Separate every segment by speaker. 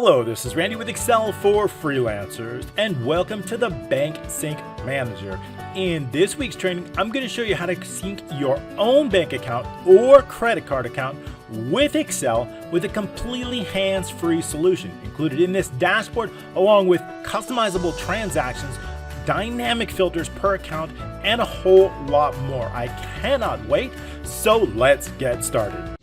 Speaker 1: Hello, this is Randy with Excel for Freelancers, and welcome to the Bank Sync Manager. In this week's training, I'm going to show you how to sync your own bank account or credit card account with Excel with a completely hands-free solution included in this dashboard, along with customizable transactions, dynamic filters per account, and a whole lot more. I cannot wait, so let's get started.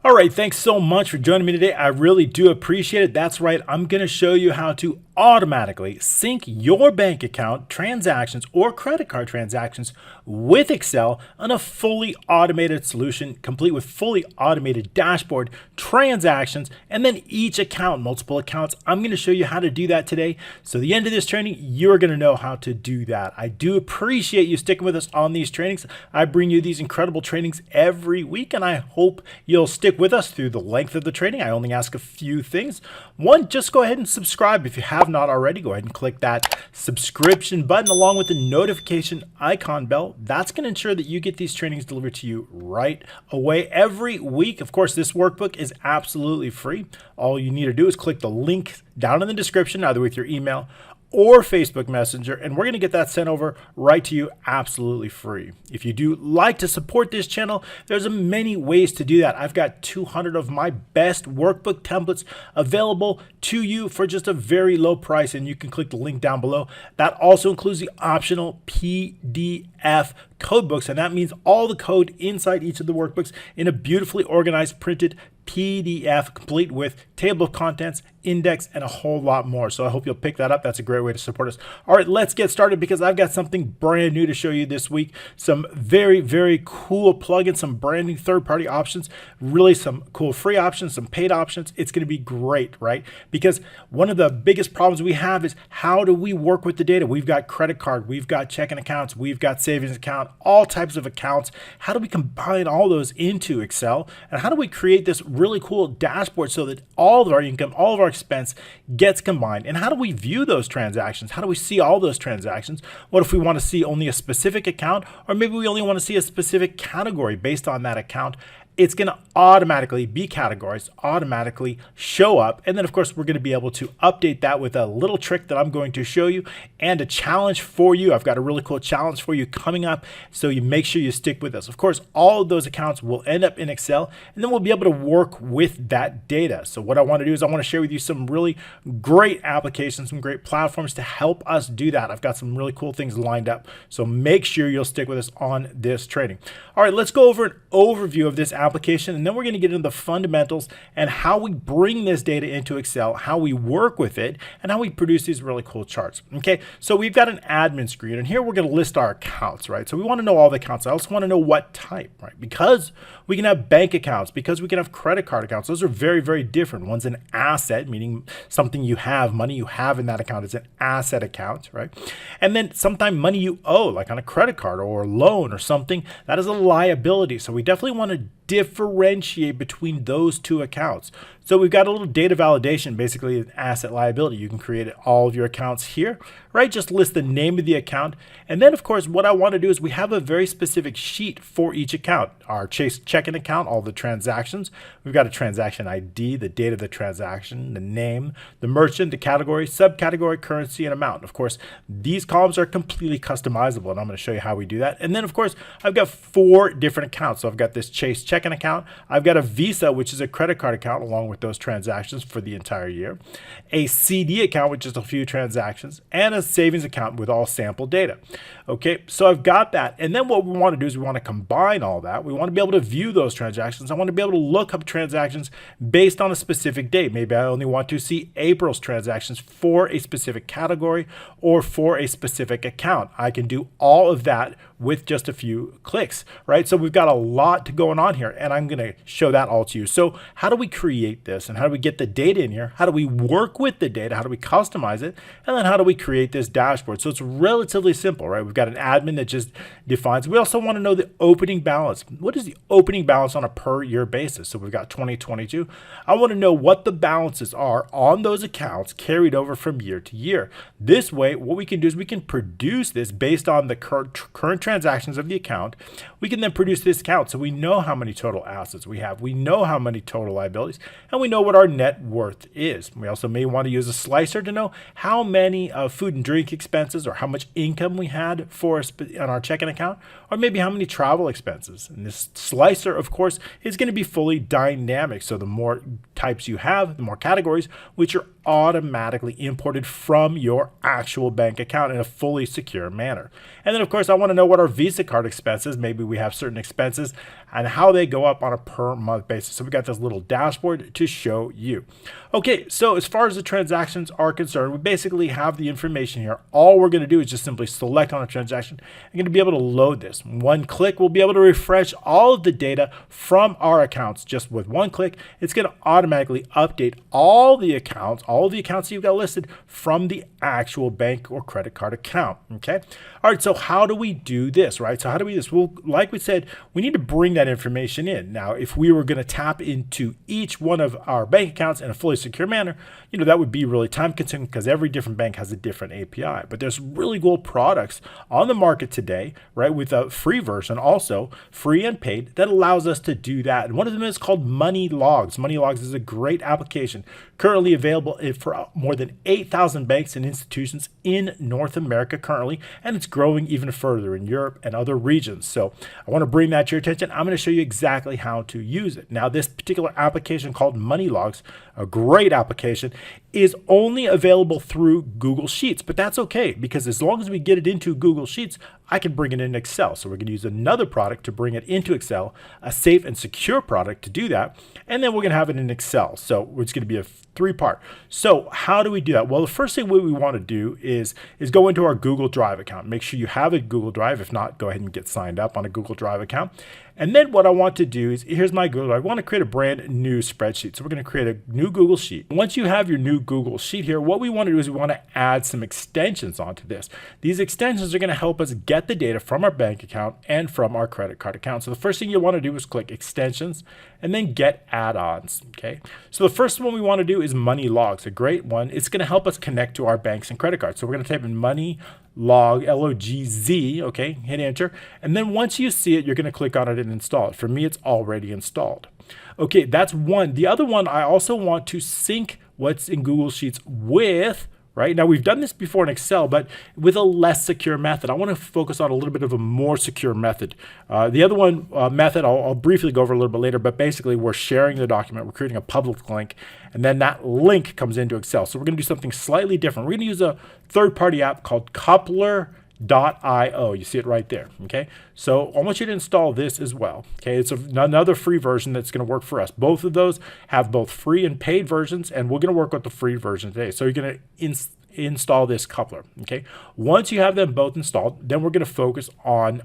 Speaker 1: All right, thanks so much for joining me today. I really do appreciate it. That's right, I'm going to show you how to automatically sync your bank account transactions or credit card transactions with Excel on a fully automated solution, complete with fully automated dashboard, transactions, and then each account, multiple accounts. I'm going to show you how to do that today. So at the end of this training, you're going to know how to do that. I do appreciate you sticking with us on these trainings. I bring you these incredible trainings every week, and I hope you'll stick with us through the length of the training. I only ask a few things. One, just go ahead and subscribe if you have not already. Go ahead and click that subscription button along with the notification icon bell. That's going to ensure that you get these trainings delivered to you right away every week. Of course, this workbook is absolutely free. All you need to do is click the link down in the description, either with your email or Facebook Messenger, and we're going to get that sent over right to you absolutely free. If you do like to support this channel, there's many ways to do that. I've got 200 of my best workbook templates available to you for just a very low price, and you can click the link down below. That also includes the optional PDF codebooks, and that means all the code inside each of the workbooks in a beautifully organized printed PDF complete with table of contents, index, and a whole lot more. So I hope you'll pick that up. That's a great way to support us. All right, let's get started because I've got something brand new to show you this week. Some very, very cool plugins, some brand new third-party options, really some cool free options, some paid options. It's going to be great, right? Because one of the biggest problems we have is how do we work with the data? We've got credit card, we've got checking accounts, we've got savings account, all types of accounts. How do we combine all those into Excel? And how do we create this really cool dashboard so that all of our income, all of our expense gets combined? And how do we view those transactions? How do we see all those transactions? What if we want to see only a specific account, or maybe we only want to see a specific category based on that account? It's going to automatically be categorized, automatically show up. And then of course, we're going to be able to update that with a little trick that I'm going to show you and a challenge for you. I've got a really cool challenge for you coming up, so you make sure you stick with us. Of course, all of those accounts will end up in Excel, and then we'll be able to work with that data. So what I want to do is I want to share with you some really great applications, some great platforms to help us do that. I've got some really cool things lined up, so make sure you'll stick with us on this training. All right, let's go over an overview of this application, and then we're going to get into the fundamentals and how we bring this data into Excel, how we work with it, and how we produce these really cool charts. Okay, so we've got an admin screen, and here we're going to list our accounts, right? So we want to know all the accounts. I also want to know what type, right? Because we can have bank accounts, because we can have credit card accounts. Those are very, very different. One's an asset, meaning something you have, money you have in that account is an asset account, right? And then sometimes money you owe, like on a credit card or a loan or something, that is a liability. So we definitely want to differentiate between those two accounts. So we've got a little data validation, basically an asset liability. You can create all of your accounts here, right? Just list the name of the account. And then of course, what I want to do is we have a very specific sheet for each account. Our Chase checking account, all the transactions. We've got a transaction ID, the date of the transaction, the name, the merchant, the category, subcategory, currency, and amount. Of course, these columns are completely customizable, and I'm going to show you how we do that. And then of course, I've got 4 different accounts. So I've got this Chase checking account. I've got a Visa, which is a credit card account, along with those transactions for the entire year, a CD account with just a few transactions, and a savings account with all sample data. Okay, so I've got that. And then what we want to do is we want to combine all that. We want to be able to view those transactions. I want to be able to look up transactions based on a specific date. Maybe I only want to see April's transactions for a specific category or for a specific account. I can do all of that with just a few clicks, right? So we've got a lot going on here, and I'm going to show that all to you. So how do we create this, and how do we get the data in here? How do we work with the data? How do we customize it? And then how do we create this dashboard? So it's relatively simple, right? We've got an admin that just defines. We also want to know the opening balance. What is the opening balance on a per year basis? So we've got 2022. I want to know what the balances are on those accounts carried over from year to year. This way, what we can do is we can produce this based on the current transactions of the account, we can then produce this account so we know how many total assets we have, we know how many total liabilities, and we know what our net worth is. We also may want to use a slicer to know how many food and drink expenses or how much income we had on our checking account, or maybe how many travel expenses. And this slicer, of course, is going to be fully dynamic. So the more types you have, the more categories, which are automatically imported from your actual bank account in a fully secure manner. And then, of course, I want to know what our Visa card expenses, maybe we have certain expenses, and how they go up on a per month basis. So we got this little dashboard to show you. Okay, so as far as the transactions are concerned, we basically have the information here. All we're going to do is just simply select on a transaction. I'm going to be able to load this. One click, we'll be able to refresh all of the data from our accounts. Just with one click, it's going to automatically update all the accounts you've got listed from the actual bank or credit card account. Okay. All right. So how do we do this, right? So how do we do this? Well, like we said, we need to bring that information in. Now, if we were going to tap into each one of our bank accounts in a fully secure manner, that would be really time consuming because every different bank has a different API. But there's really cool products on the market today, right? With a free version, also free and paid, that allows us to do that. And one of them is called MoneyLogs. MoneyLogs is a great application currently available for more than 8,000 banks and institutions in North America currently, and it's growing even further in Europe and other regions. So I want to bring that to your attention. I'm going to show you exactly how to use it. Now, this particular application called MoneyLogs, a great application, is only available through Google Sheets, but that's okay because as long as we get it into Google Sheets, I can bring it in Excel. So we're going to use another product to bring it into Excel, a safe and secure product to do that, and then we're going to have it in Excel. So it's going to be a three-part. So how do we do that? Well, the first thing we want to do is go into our Google Drive account. Make sure you have a Google Drive. If not, go ahead and get signed up on a Google Drive account. And then what I want to do is, here's my Google Drive. I want to create a brand new spreadsheet. So we're going to create a new Google Sheet. Once you have your new Google Sheet here, what we want to do is we want to add some extensions onto this. These extensions are going to help us get the data from our bank account and from our credit card account. So the first thing you want to do is click Extensions and then Get Add-ons. Okay. So the first one we want to do is MoneyLogs, a great one. It's going to help us connect to our banks and credit cards. So we're going to type in MoneyLog, L-O-G-Z, okay, hit enter. And then once you see it, you're going to click on it and install it. For me, it's already installed. Okay, that's one. The other one, I also want to sync what's in Google Sheets with, right? Now, we've done this before in Excel, but with a less secure method. I want to focus on a little bit of a more secure method. The other one method, I'll briefly go over a little bit later, but basically we're sharing the document, we're creating a public link, and then that link comes into Excel. So we're going to do something slightly different. We're going to use a third-party app called Coupler.io. You see it right there. Okay. So I want you to install this as well. Okay. It's another free version that's going to work for us. Both of those have both free and paid versions, and we're going to work with the free version today. So you're going to install this coupler. Okay. Once you have them both installed, then we're going to focus on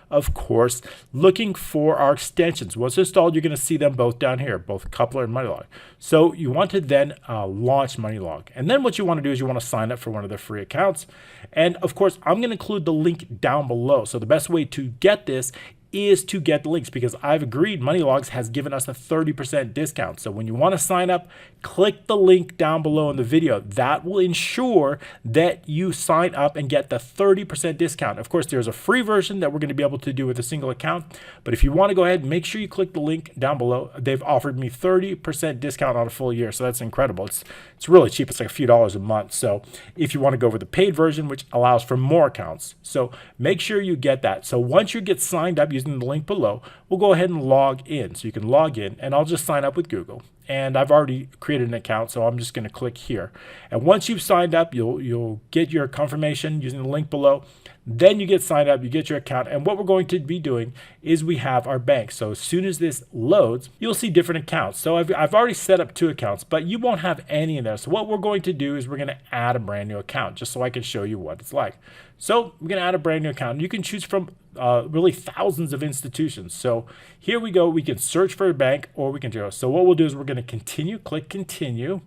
Speaker 1: of course, looking for our extensions. Once installed, you're going to see them both down here, both coupler and MoneyLog. So you want to then launch MoneyLog. And then what you want to do is you want to sign up for one of the free accounts. And of course, I'm going to include the link down below. So the best way to get this is to get the links because I've agreed MoneyLogs has given us a 30% discount. So when you want to sign up, click the link down below in the video. That will ensure that you sign up and get the 30% discount. Of course, there's a free version that we're going to be able to do with a single account. But if you want to go ahead, make sure you click the link down below. They've offered me 30% discount on a full year. So that's incredible. It's really cheap. It's like a few dollars a month. So if you want to go over the paid version, which allows for more accounts. So make sure you get that. So once you get signed up using the link below, we'll go ahead and log in. So you can log in, and I'll just sign up with Google. And I've already created an account, so I'm just going to click here. And once you've signed up, you'll get your confirmation using the link below. Then you get signed up, you get your account. And what we're going to be doing is we have our bank. So as soon as this loads, you'll see different accounts. So I've already set up 2 accounts, but you won't have any in there. So what we're going to do is we're going to add a brand new account just so I can show you what it's like. So we're going to add a brand new account. You can choose from really thousands of institutions. So here we go. We can search for a bank or we can do it. So what we'll do is we're going to continue, click continue.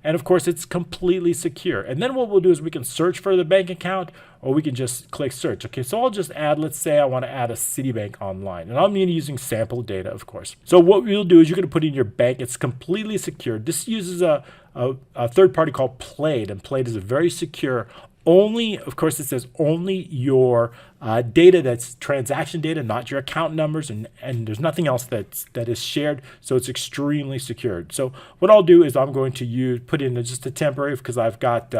Speaker 1: And of course, it's completely secure. And then what we'll do is we can search for the bank account or we can just click search. Okay, so I'll just add, let's say I want to add a Citibank online. And I'm using sample data, of course. So what we'll do is you're going to put in your bank. It's completely secure. This uses a third party called Plaid, and Plaid is a very secure only, of course, it says only your data, that's transaction data, not your account numbers, and there's nothing else that is shared, so it's extremely secured. So what I'll do is I'm going to put in just a temporary, because I've got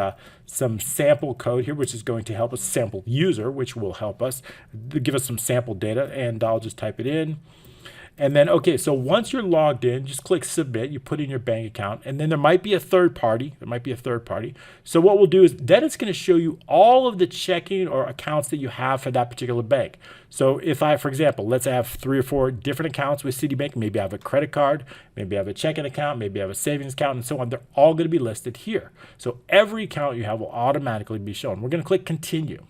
Speaker 1: some sample code here, which is going to help us, sample user, which will help us give us some sample data, and I'll just type it in. And then, okay, so once you're logged in, just click submit, you put in your bank account, and then there might be a third party. So what we'll do is then it's going to show you all of the checking or accounts that you have for that particular bank. So if I, for example, let's say I have 3 or 4 different accounts with Citibank, maybe I have a credit card, maybe I have a checking account, maybe I have a savings account, and so on. They're all going to be listed here. So every account you have will automatically be shown. We're going to click continue.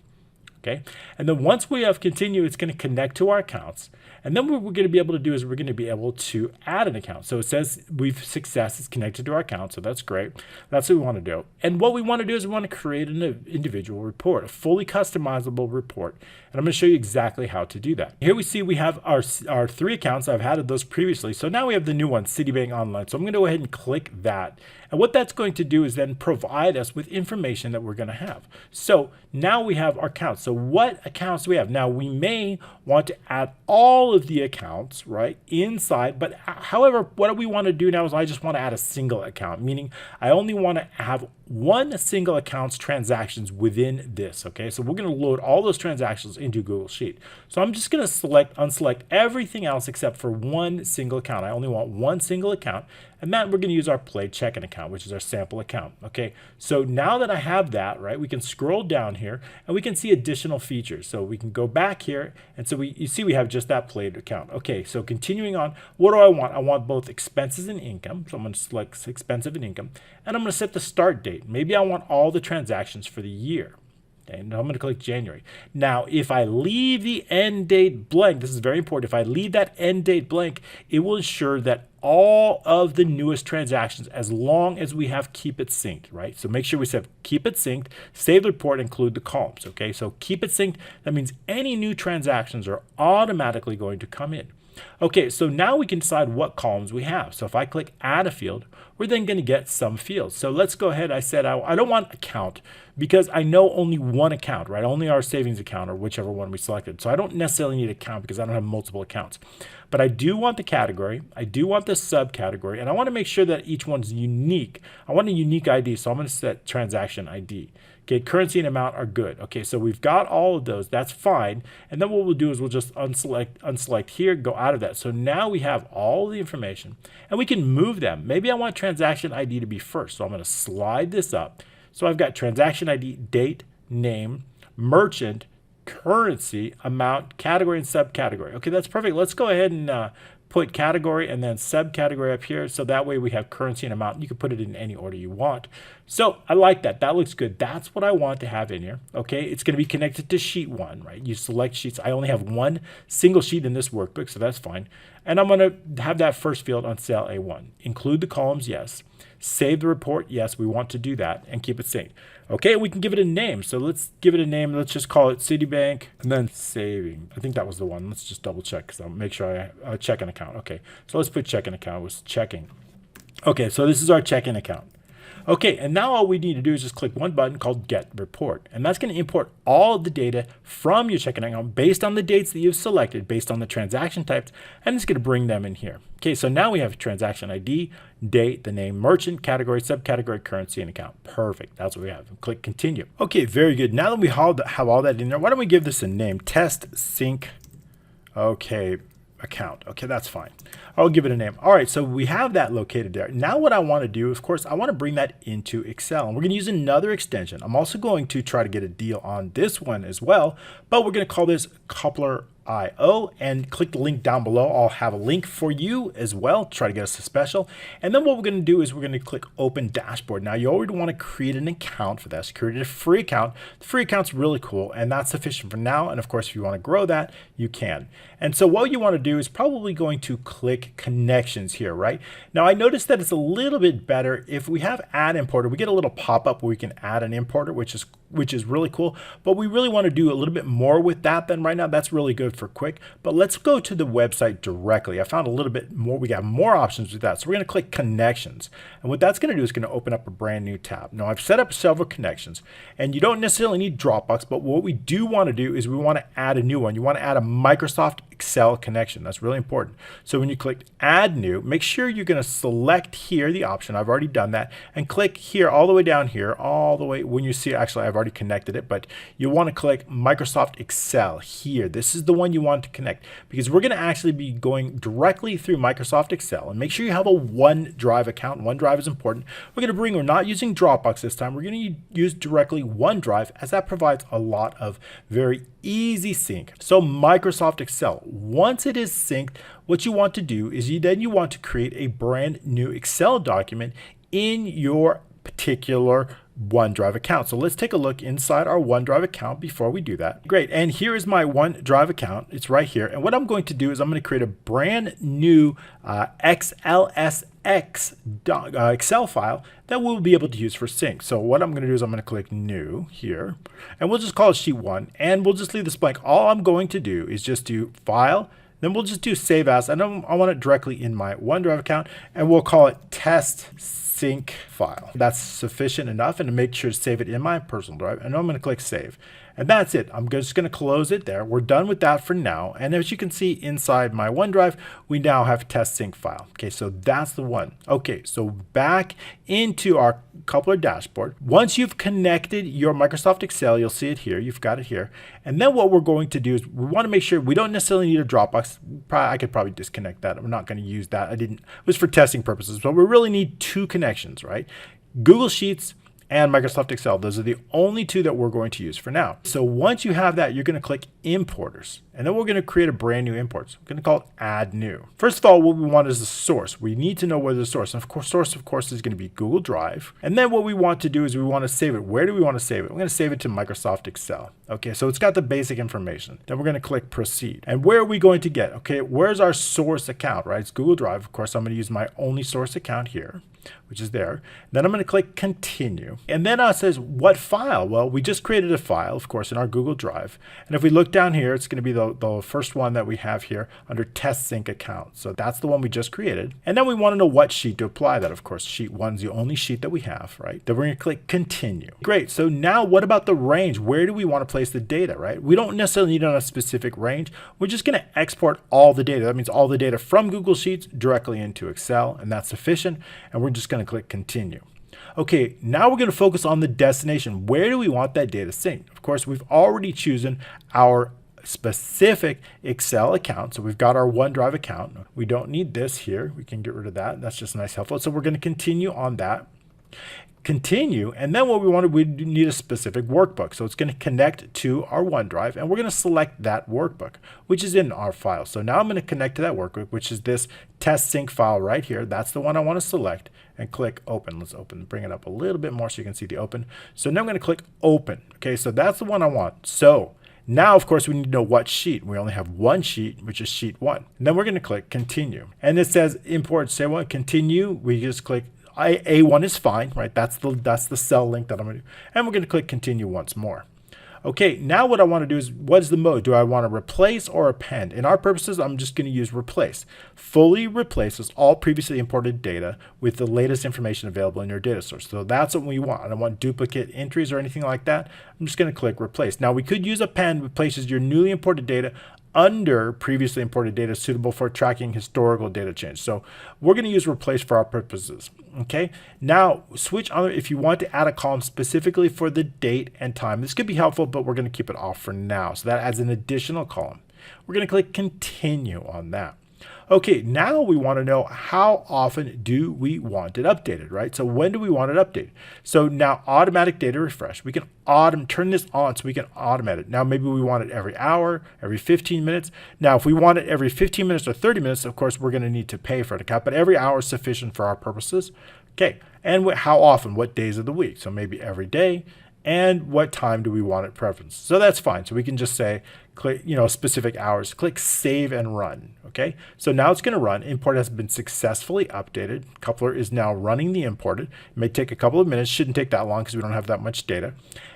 Speaker 1: Okay, and then once we have continue, it's going to connect to our accounts. And then what we're going to be able to do is we're going to be able to add an account. So it says success is connected to our account. So that's great. That's what we want to do. And what we want to do is we want to create an individual report, a fully customizable report. And I'm going to show you exactly how to do that. Here we see we have our 3 accounts. I've added those previously. So now we have the new one, Citibank Online. So I'm going to go ahead and click that. And what that's going to do is then provide us with information that we're going to have. So now we have our accounts. So what accounts do we have? Now we may want to add all of the accounts, right, inside. But however, what we want to do now is I just want to add a single account, meaning I only want to have one single account's transactions within this. Okay, so we're going to load all those transactions into Google Sheet. So I'm just going to unselect everything else except for one single account. I only want one single account, and that we're going to use our play checking account, which is our sample account. Okay, so now that I have that, right, we can scroll down here and we can see additional features. So we can go back here, and so you see we have just that played account. Okay, so continuing on, what do I want? I want both expenses and income. So I'm going to select expensive and income, and I'm going to set the start date. Maybe I want all the transactions for the year. Okay, and I'm going to click January. Now, if I leave the end date blank, this is very important. If I leave that end date blank, it will ensure that all of the newest transactions, as long as we have keep it synced, right? So make sure we set keep it synced, save the report, include the columns. Okay, so keep it synced. That means any new transactions are automatically going to come in. Okay, so now we can decide what columns we have. So if I click add a field, we're then going to get some fields. So let's go ahead. I said I don't want account because I know only one account, right? Only our savings account or whichever one we selected. So I don't necessarily need account because I don't have multiple accounts. But I do want the category. I do want the subcategory. And I want to make sure that each one's unique. I want a unique ID. So I'm going to set transaction ID. Okay, currency and amount are good. Okay, so we've got all of those. That's fine. And then what we'll do is we'll just unselect here, go out of that. So now we have all the information and we can move them. Maybe I want transaction ID to be first. So I'm going to slide this up. So I've got transaction ID, date, name, merchant, currency, amount, category, and subcategory. Okay, that's perfect. Let's go ahead and put category and then subcategory up here. So that way we have currency and amount. You can put it in any order you want. So I like that. That looks good. That's what I want to have in here. Okay, it's going to be connected to sheet 1, right? You select sheets. I only have one single sheet in this workbook, so that's fine. And I'm going to have that first field on cell A1. Include the columns, yes. Save the report, yes, we want to do that, and keep it synced. Okay, we can give it a name. So let's give it a name. Let's just call it Citibank and then saving. I think that was the one. Let's just double check because I'll make sure I check an account. Okay, so let's put checking account. It was checking. Okay, so this is our checking account. Okay, and now all we need to do is just click one button called Get Report. And that's going to import all of the data from your checking account based on the dates that you've selected, based on the transaction types, and it's going to bring them in here. Okay, so now we have transaction ID, date, the name, merchant, category, subcategory, currency, and account. Perfect. That's what we have. Click Continue. Okay, very good. Now that we have all that in there, why don't we give this a name? Test Sync. Okay. Account. Okay, that's fine. I'll give it a name. All right, so we have that located there. Now what I want to do, of course, I want to bring that into Excel. And we're going to use another extension. I'm also going to try to get a deal on this one as well, but we're going to call this Coupler.io and click the link down below. I'll have a link for you as well to try to get us a special. And then what we're going to do is we're going to click Open Dashboard. Now you already want to create an account for that. So create a free account. The free account's really cool and that's sufficient for now. And of course, if you want to grow that, you can. And so what you want to do is probably going to click Connections here, right? Now I noticed that it's a little bit better if we have Add Importer. We get a little pop-up where we can add an importer, which is really cool. But we really want to do a little bit more with that than right now. That's really good good for quick, but let's go to the website directly. I found a little bit more. We got more options with that. So we're going to click connections. And what that's going to do is going to open up a brand new tab. Now I've set up several connections, and you don't necessarily need Dropbox, but what we do want to do is we want to add a new one. You want to add a Microsoft Excel connection. That's really important. So when you click add new, make sure you're going to select here the option. I've already done that, and click here all the way down here, all the way when you see, actually I've already connected it, but you want to click Microsoft Excel here. This is the one you want to connect, because we're going to actually be going directly through Microsoft Excel. And make sure you have a OneDrive account. OneDrive is important. We're not using Dropbox this time. We're going to use directly OneDrive, as that provides a lot of very easy sync. So Microsoft Excel, once it is synced, what you want to do is you want to create a brand new Excel document in your particular OneDrive account. So let's take a look inside our OneDrive account before we do that. Great. And here is my OneDrive account. It's right here. And what I'm going to do is I'm going to create a brand new XLSX Excel file that we'll be able to use for sync. So what I'm going to do is I'm going to click new here, and we'll just call it sheet 1, and we'll just leave this blank. All I'm going to do is just do file, then we'll just do save as, and I want it directly in my OneDrive account, and we'll call it test sync file. That's sufficient enough, and to make sure to save it in my personal drive, and I'm going to click save. And that's it. I'm just going to close it there. We're done with that for now. And as you can see inside my OneDrive, we now have test sync file. Okay, so that's the one. Okay, so back into our coupler dashboard. Once you've connected your Microsoft Excel, you'll see it here. You've got it here. And then what we're going to do is we want to make sure we don't necessarily need a Dropbox. I could probably disconnect that. I'm not going to use that. It was for testing purposes, but we really need two connections, right? Google Sheets and Microsoft Excel. Those are the only two that we're going to use for now. So once you have that, you're going to click importers, and then we're going to create a brand new import. So we're going to call it add new. First of all, what we want is the source. We need to know where the source, and of course, source is going to be Google Drive. And then what we want to do is we want to save it. Where do we want to save it? We're going to save it to Microsoft Excel. Okay, so it's got the basic information. Then we're going to click proceed. And where are we going to get? Okay, where's our source account, right? It's Google Drive. Of course, I'm going to use my only source account here, which is there. Then I'm going to click continue. And then it says what file? Well, we just created a file, of course, in our Google Drive. And if we look down here, it's going to be the first one that we have here under test sync account. So that's the one we just created. And then we want to know what sheet to apply that. Of course, sheet 1 is the only sheet that we have, right? Then we're going to click continue. Great. So now what about the range? Where do we want to place the data, right? We don't necessarily need it on a specific range. We're just going to export all the data. That means all the data from Google Sheets directly into Excel, and that's sufficient. And we're just going to click continue. Okay, now we're going to focus on the destination. Where do we want that data synced? Of course, we've already chosen our specific Excel account. So we've got our OneDrive account. We don't need this here. We can get rid of that. That's just nice, helpful. So we're going to continue on that. Continue, and then what we need a specific workbook. So it's going to connect to our OneDrive, and we're going to select that workbook, which is in our file. So now I'm going to connect to that workbook, which is this test sync file right here. That's the one I want to select, and click open. Let's open, bring it up a little bit more so you can see the open. So now I'm going to click open. Okay, so that's the one I want. So now, of course, we need to know what sheet. We only have one sheet, which is sheet 1. And then we're going to click continue. And it says import, say what, continue. We just click A1 is fine, right? That's the cell link that I'm going to do. And we're going to click continue once more. Okay, now what I want to do is, what is the mode? Do I want to replace or append? In our purposes, I'm just going to use replace. Fully replaces all previously imported data with the latest information available in your data source. So that's what we want. I don't want duplicate entries or anything like that. I'm just going to click replace. Now we could use append, replaces your newly imported data under previously imported data suitable for tracking historical data change. So we're going to use replace for our purposes. Okay, now switch on if you want to add a column specifically for the date and time. This could be helpful, but we're going to keep it off for now. So that adds an additional column. We're going to click continue on that. Okay, now we want to know how often do we want it updated, right? So when do we want it updated? So now automatic data refresh, we can turn this on so we can automate it. Now maybe we want it every hour, every 15 minutes. Now if we want it every 15 minutes or 30 minutes, of course we're going to need to pay for an account, but every hour is sufficient for our purposes. Okay, and how often, what days of the week? So maybe every day. And what time do we want it preference? So that's fine. So we can just say click, specific hours, click save and run. Okay, so now it's going to run. Import has been successfully updated. Coupler is now running the imported. It may take a couple of minutes, shouldn't take that long because we don't have that much data.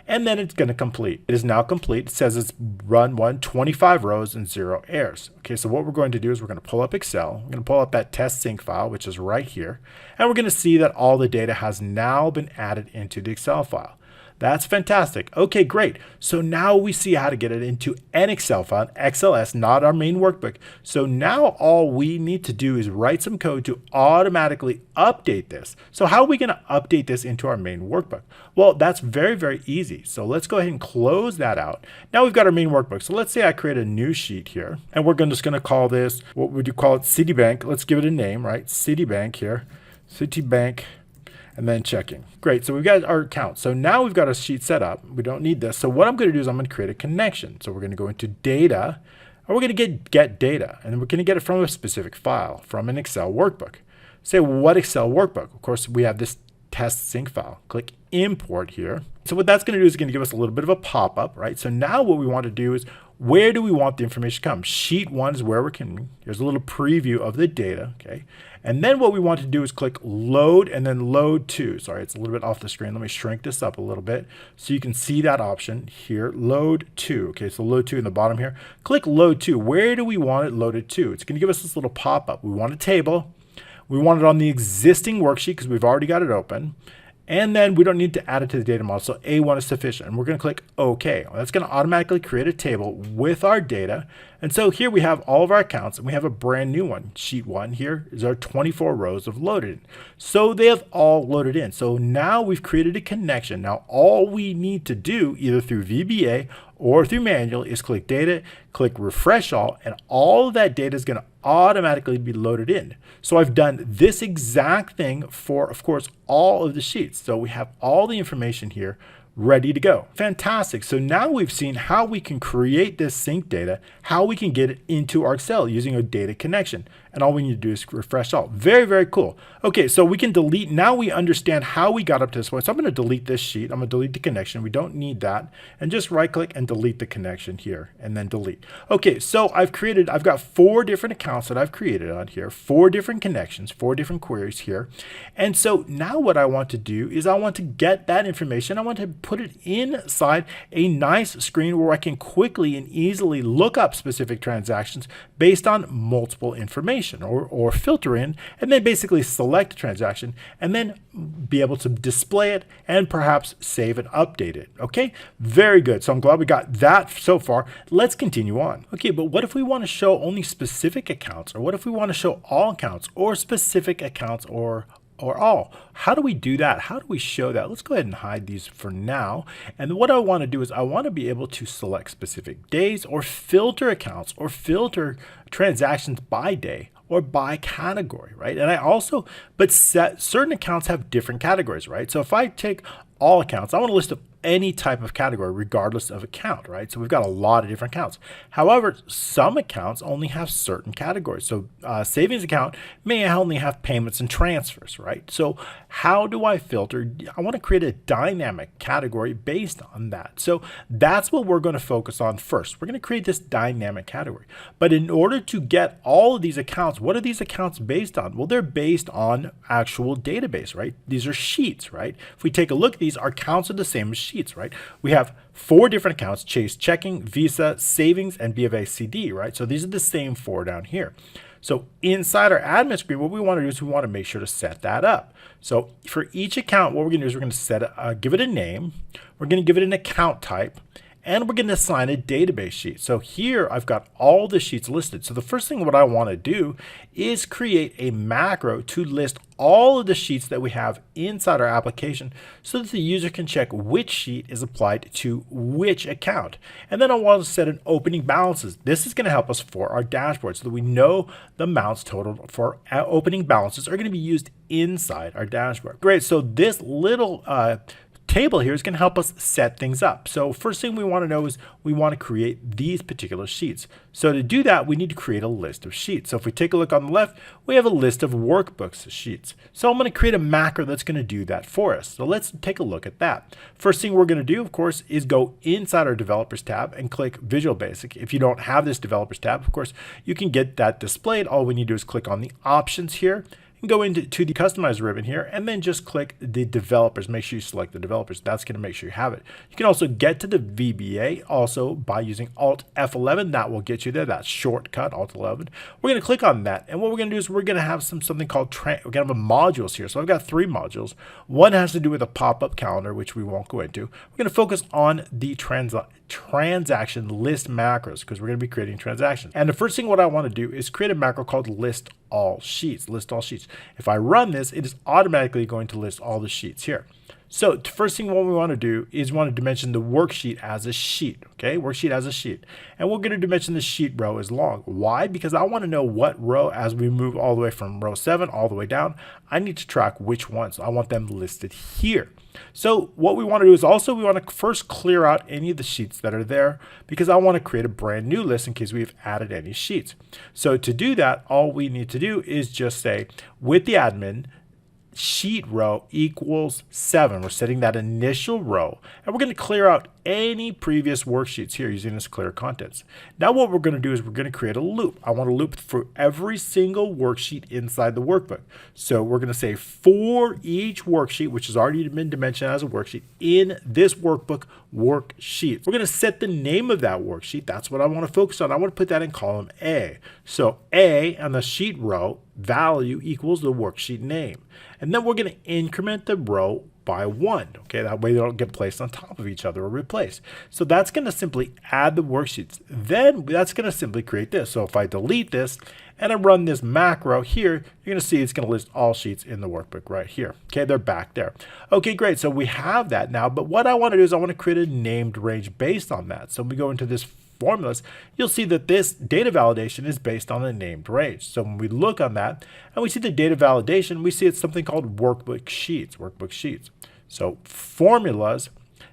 Speaker 1: And then it's going to complete. It is now complete. It says it's run 25 rows and 0 errors. Okay, so what we're going to do is we're going to pull up Excel. We're going to pull up that test sync file, which is right here. And we're going to see that all the data has now been added into the Excel file. That's fantastic. Okay, great. So now we see how to get it into an Excel file, XLS, not our main workbook. So now all we need to do is write some code to automatically update this. So how are we going to update this into our main workbook? Well, that's very, very easy. So let's go ahead and close that out. Now we've got our main workbook. So let's say I create a new sheet here, and we're just going to call this, what would you call it? Citibank. Let's give it a name, right? Citibank here. Citibank. And then checking. Great, so we've got our account. So now we've got a sheet set up. We don't need this. So what I'm going to do is I'm going to create a connection. So we're going to go into data, and we're going to get data. And we're going to get it from a specific file, from an Excel workbook. Say, what Excel workbook? Of course, we have this test sync file. Click import here. So what that's going to do is going to give us a little bit of a pop-up, right? So now what we want to do is, where do we want the information to come? Sheet 1 is where we're coming. Here's a little preview of the data, okay? And then what we want to do is click load and then load to. Sorry, it's a little bit off the screen. Let me shrink this up a little bit so you can see that option here, load to. Okay, so load to in the bottom here. Click load to. Where do we want it loaded to? It's going to give us this little pop-up. We want a table. We want it on the existing worksheet because we've already got it open. And then we don't need to add it to the data model. So A1 is sufficient. And we're going to click OK. Well, that's going to automatically create a table with our data. And so here we have all of our accounts, and we have a brand new one. Sheet 1 here is our 24 rows of loaded in. So they have all loaded in. So now we've created a connection. Now all we need to do, either through VBA or through manual, is click data, click refresh all, and all of that data is going to automatically be loaded in. So I've done this exact thing for, of course, all of the sheets. So we have all the information here ready to go. Fantastic. So now we've seen how we can create this sync data, how we can get it into our Excel using a data connection. And all we need to do is refresh all. Very, very cool. Okay, so we can delete. Now we understand how we got up to this point. So I'm going to delete this sheet. I'm going to delete the connection. We don't need that. And just right click and delete the connection here and then delete. Okay, so I've got 4 different accounts that I've created on here, 4 different connections, 4 different queries here. And so now what I want to do is I want to get that information. I want to put it inside a nice screen where I can quickly and easily look up specific transactions based on multiple information. Or filter in, and then basically select a transaction and then be able to display it and perhaps save and update it. Okay, very good. So I'm glad we got that so far. Let's continue on. Okay, but what if we want to show only specific accounts, or what if we want to show all accounts or specific accounts or all? How do we do that? How do we show that? Let's go ahead and hide these for now. And what I want to do is I want to be able to select specific days or filter accounts or filter transactions by day or by category, right? And I also, certain accounts have different categories, right? So if I take all accounts, I want a list of any type of category regardless of account, right? So we've got a lot of different accounts. However, some accounts only have certain categories. So savings account may only have payments and transfers, right? So how do I filter? I want to create a dynamic category based on that. So that's what we're going to focus on first. We're going to create this dynamic category. But in order to get all of these accounts, what are these accounts based on? Well, they're based on actual database, right? These are sheets, right? If we take a look at these, our accounts are the same as sheets, right? We have 4 different accounts: Chase Checking, Visa, Savings, and B of A CD, right? So these are the same 4 down here. So inside our admin screen, what we want to do is we want to make sure to set that up. So for each account, what we're going to do is we're going to give it a name. We're going to give it an account type. And we're going to assign a database sheet. So here I've got all the sheets listed. So the first thing what I want to do is create a macro to list all of the sheets that we have inside our application so that the user can check which sheet is applied to which account. And then I want to set an opening balances. This is going to help us for our dashboard so that we know the amounts total for our opening balances are going to be used inside our dashboard. Great. So this little table here is going to help us set things up. So first thing we want to know is we want to create these particular sheets. So to do that, we need to create a list of sheets. So if we take a look on the left, we have a list of workbooks sheets. So I'm going to create a macro that's going to do that for us. So let's take a look at that. First thing we're going to do, of course, is go inside our developers tab and click Visual Basic. If you don't have this developers tab, of course, you can get that displayed. All we need to do is click on the options here and go into the customize ribbon here and then just click the developers. Make sure you select the developers. That's going to make sure you have it. You can also get to the VBA also by using Alt F11. That will get you there. That shortcut, Alt 11. We're going to click on that. And what we're going to do is we're going to have something called, we're going to have a modules here. So I've got 3 modules. One has to do with a pop-up calendar, which we won't go into. We're going to focus on the transaction list macros because we're going to be creating transactions. And the first thing what I want to do is create a macro called list all sheets. List all sheets. If I run this, it is automatically going to list all the sheets here. So the first thing what we want to do is we want to dimension the worksheet as a sheet. Okay, worksheet as a sheet. And we're going to dimension the sheet row as long. Why? Because I want to know what row as we move all the way from row 7 all the way down. I need to track which ones. I want them listed here. So what we want to do is also we want to first clear out any of the sheets that are there because I want to create a brand new list in case we've added any sheets. So to do that, all we need to do is just say with the admin, sheet row equals 7. We're setting that initial row and we're going to clear out any previous worksheets here using this clear contents. Now what we're going to do is we're going to create a loop. I want a loop for every single worksheet inside the workbook. So we're going to say for each worksheet, which has already been dimensioned as a worksheet in this workbook worksheet. We're going to set the name of that worksheet. That's what I want to focus on. I want to put that in column A. So A on the sheet row value equals the worksheet name. And then we're going to increment the row by 1. Okay, that way they don't get placed on top of each other or replaced. So that's going to simply add the worksheets. Then that's going to simply create this. So if I delete this and I run this macro here, you're going to see it's going to list all sheets in the workbook right here. Okay, they're back there. Okay, great. So we have that now. But what I want to do is I want to create a named range based on that. So when we go into this formulas, you'll see that this data validation is based on a named range. So when we look on that and we see the data validation, we see it's something called workbook sheets. So formulas,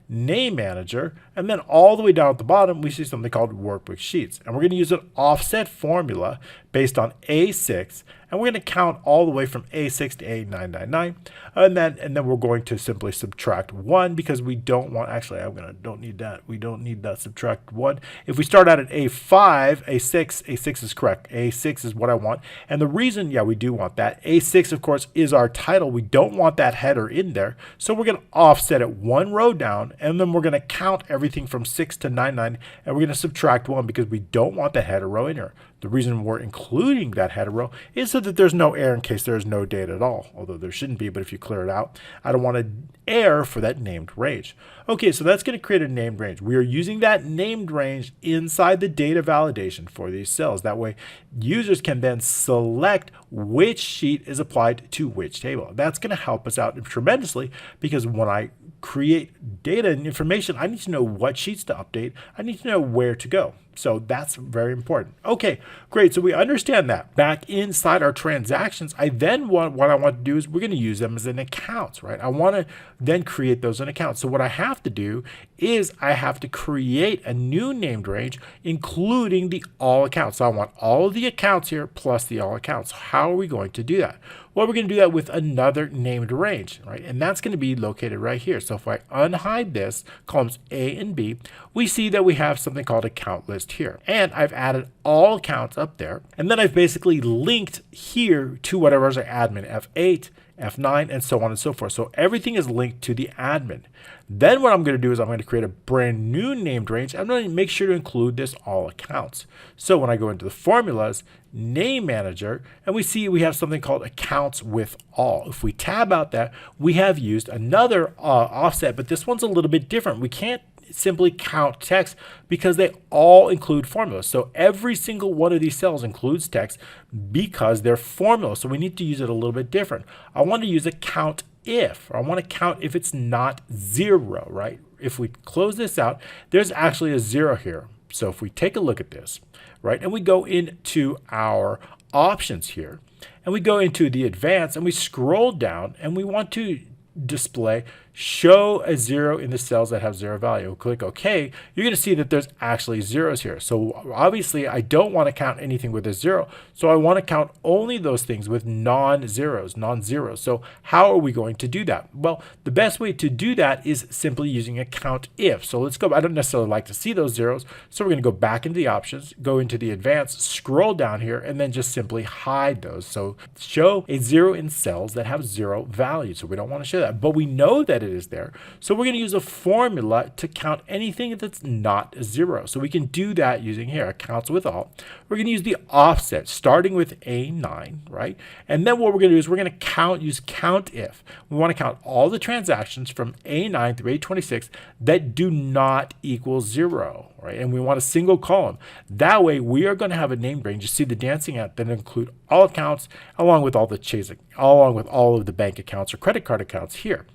Speaker 1: name manager, and then all the way down at the bottom, we see something called workbook sheets. And we're going to use an offset formula based on A6, and we're going to count all the way from A6 to A999, and then we're going to simply subtract 1 because we don't want, actually don't need that. We don't need that subtract 1. If we start out at A5, A6 is correct. A6 is what I want. And the reason, yeah, we do want that. A6, of course, is our title. We don't want that header in there. So we're going to offset it 1 row down, and then we're going to count everything from 6 to 99, and we're going to subtract 1 because we don't want the header row in here. The reason we're including that header row is so that there's no error in case there's no data at all, although there shouldn't be, but if you clear it out, I don't want an error for that named range. Okay, so that's going to create a named range. We are using that named range inside the data validation for these cells. That way, users can then select which sheet is applied to which table. That's going to help us out tremendously because when I create data and information, I need to know what sheets to update. I need to know where to go. So that's very important. Okay, great. So we understand that. Back inside our transactions, what I want to do is we're going to use them as an accounts, right? I want to then create those in accounts. So what I have to do is I have to create a new named range, including the all accounts. So I want all of the accounts here plus the all accounts. How are we going to do that? Well, we're going to do that with another named range, right? And that's going to be located right here. So if I unhide this, columns A and B, we see that we have something called account list here. And I've added all accounts up there. And then I've basically linked here to whatever's our admin, F8, F9, and so on and so forth. So everything is linked to the admin. Then what I'm going to do is I'm going to create a brand new named range. I'm going to make sure to include this all accounts. So when I go into the formulas, name manager, and we see we have something called accounts with all. If we tab out that, we have used another offset, but this one's a little bit different. We can't simply count text because they all include formulas. So every single one of these cells includes text because they're formulas. So we need to use it a little bit different. I want to use a count if, or I want to count if it's not 0, right? If we close this out, there's actually a 0 here. So if we take a look at this, right, and we go into our options here, and we go into the advanced, and we scroll down, and we want to display show a 0 in the cells that have 0 value. Click OK. You're going to see that there's actually zeros here. So obviously I don't want to count anything with a 0. So I want to count only those things with non-zeros. So how are we going to do that? Well, the best way to do that is simply using a count if. So let's go. I don't necessarily like to see those zeros. So we're going to go back into the options, go into the advanced, scroll down here, and then just simply hide those. So show a 0 in cells that have 0 value. So we don't want to show that, but we know that it is there. So we're going to use a formula to count anything that's not a 0. So we can do that using here, counts with all. We're going to use the offset starting with A9, right? And then what we're going to do is we're going to use count if. We want to count all the transactions from A9 through A26 that do not equal 0, right? And we want a single column. That way we are going to have a named range. You see the dancing at that include all accounts along with all the chasing, along with all of the bank accounts or credit card accounts here.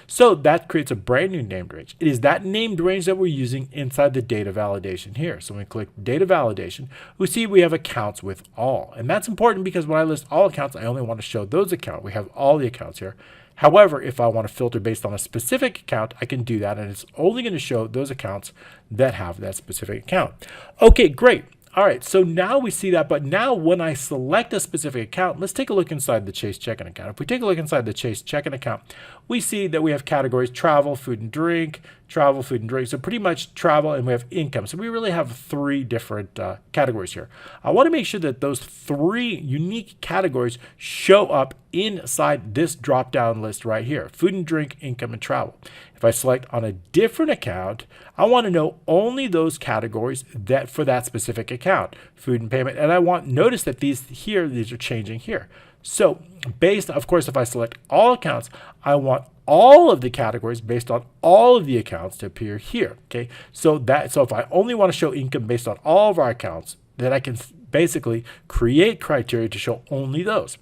Speaker 1: So that creates a brand new named range. It is that named range that we're using inside the data validation here. So when we click data validation, we see we have accounts with all. And that's important because when I list all accounts, I only want to show those accounts. We have all the accounts here. However, if I want to filter based on a specific account, I can do that. And it's only going to show those accounts that have that specific account. Okay, great. All right, so now we see that, but now when I select a specific account, let's take a look inside the Chase checking account. If we take a look inside the Chase checking account, we see that we have categories travel, food and drink, travel, food and drink. So pretty much travel, and we have income. So we really have 3 different categories here. I want to make sure that those 3 unique categories show up inside this drop-down list right here, food and drink, income, and travel. If I select on a different account, I want to know only those categories that for that specific account, food and payment. And I want, notice that these are changing here. So based, of course, if I select all accounts, I want all of the categories based on all of the accounts to appear here. Okay. So if I only want to show income based on all of our accounts, then I can basically create criteria to show only those.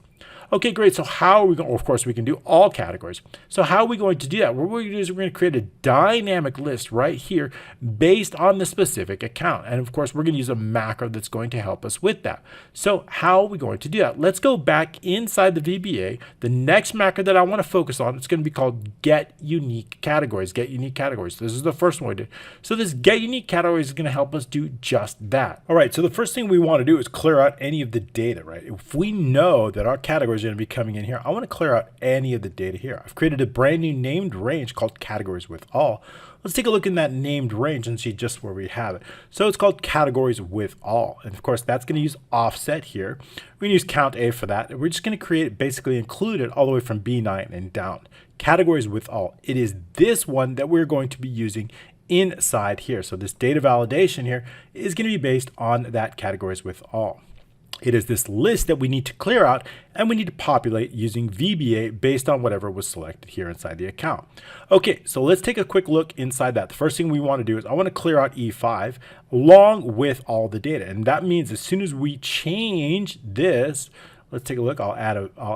Speaker 1: Okay, great. So how are we going? Of course, we can do all categories. So how are we going to do that? What we're going to do is we're going to create a dynamic list right here based on the specific account. And of course, we're going to use a macro that's going to help us with that. So how are we going to do that? Let's go back inside the VBA. The next macro that I want to focus on, it's going to be called Get Unique Categories. Get Unique Categories. This is the first one we did. So this Get Unique Categories is going to help us do just that. All right, so the first thing we want to do is clear out any of the data, right? If we know that our categories are going to be coming in here, I want to clear out any of the data here. I've created a brand new named range called categories with all. Let's take a look in that named range and see just where we have it. So it's called categories with all. And of course, that's going to use offset here. We're going to use count A for that. We're just going to create basically include it all the way from B9 and down. Categories with all. It is this one that we're going to be using inside here. So this data validation here is going to be based on that categories with all. It is this list that we need to clear out, and we need to populate using VBA based on whatever was selected here inside the account. Okay, so let's take a quick look inside that. The first thing we want to do is I want to clear out E5 along with all the data. And that means as soon as we change this, let's take a look. I'll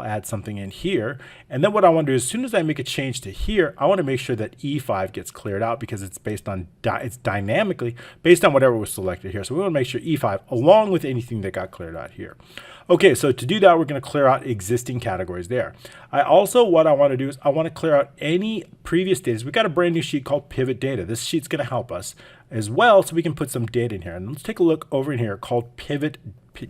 Speaker 1: add something in here. And then what I want to do is as soon as I make a change to here, I want to make sure that E5 gets cleared out because it's based on, it's dynamically based on whatever was selected here. So we want to make sure E5 along with anything that got cleared out here. Okay, so to do that, we're going to clear out existing categories there. What I want to do is I want to clear out any previous data. We've got a brand new sheet called Pivot Data. This sheet's going to help us as well, so we can put some data in here. And let's take a look over in here called Pivot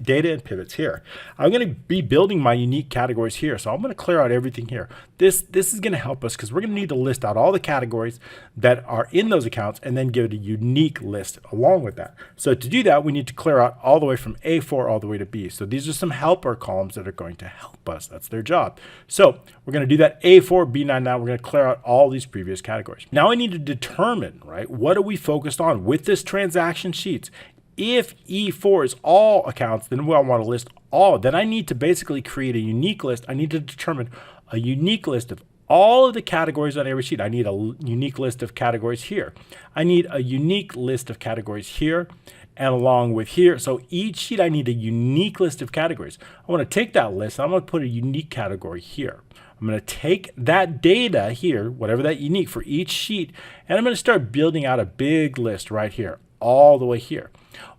Speaker 1: Data and Pivots here. I'm going to be building my unique categories here, so I'm going to clear out everything here. This is going to help us because we're going to need to list out all the categories that are in those accounts and then give it a unique list along with that. So to do that, we need to clear out all the way from A4 all the way to B. So these are some helper columns that are going to help us. That's their job. So we're going to do that A4, B9 now. We're going to clear out all these previous categories. Now I need to determine, right, what are we focused on with this transaction sheets? If E4 is all accounts, then I want to list all. Then I need to basically create a unique list. I need to determine a unique list of all of the categories on every sheet. I need a unique list of categories here. I need a unique list of categories here and along with here. So each sheet I need a unique list of categories. I want to take that list and I'm going to put a unique category here. I'm going to take that data here, whatever that unique for each sheet, and I'm going to start building out a big list right here, all the way here.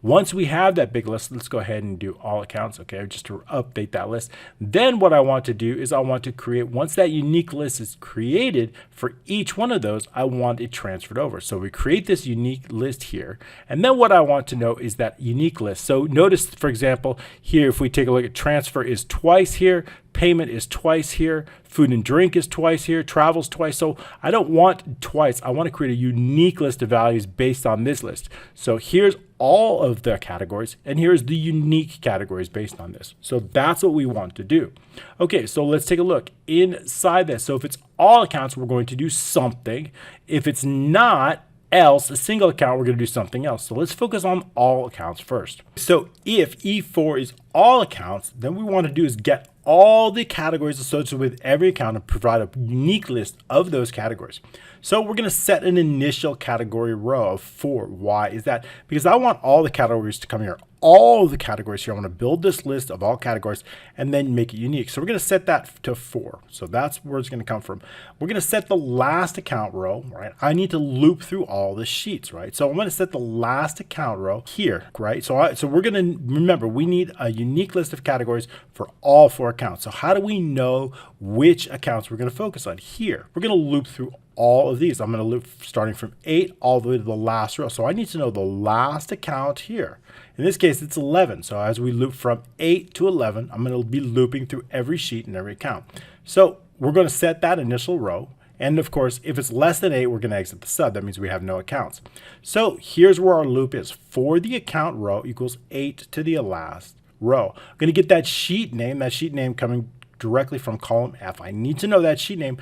Speaker 1: Once we have that big list, let's go ahead and do all accounts, okay, just to update that list. Then what I want to do is I want to create, once that unique list is created for each one of those, I want it transferred over. So we create this unique list here. And then what I want to know is that unique list. So notice, for example, here, if we take a look at transfer is twice here, payment is twice here, food and drink is twice here, travel's twice. So I don't want twice. I want to create a unique list of values based on this list. So here's all of the categories, and here's the unique categories based on this. So that's what we want to do. Okay, so let's take a look inside this. So if it's all accounts, we're going to do something. If it's not else, a single account, we're going to do something else. So let's focus on all accounts first. So if E4 is all accounts, then what we want to do is get all the categories associated with every account and provide a unique list of those categories. So we're going to set an initial category row of 4. Why is that? Because I want all the categories to come here. All the categories here. I want to build this list of all categories and then make it unique. So we're going to set that to 4. So that's where it's going to come from. We're going to set the last account row, right? I need to loop through all the sheets, right? So I'm going to set the last account row here, right? So we're going to remember we need a unique list of categories for all 4 accounts. So how do we know which accounts we're going to focus on? Here, we're going to loop through all of these. I'm going to loop starting from 8 all the way to the last row. So I need to know the last account here. In this case, it's 11. So as we loop from 8 to 11, I'm going to be looping through every sheet and every account. So we're going to set that initial row. And of course, if it's less than 8, we're going to exit the sub. That means we have no accounts. So here's where our loop is. For the account row equals 8 to the last row. I'm going to get that sheet name coming directly from column F. I need to know that sheet name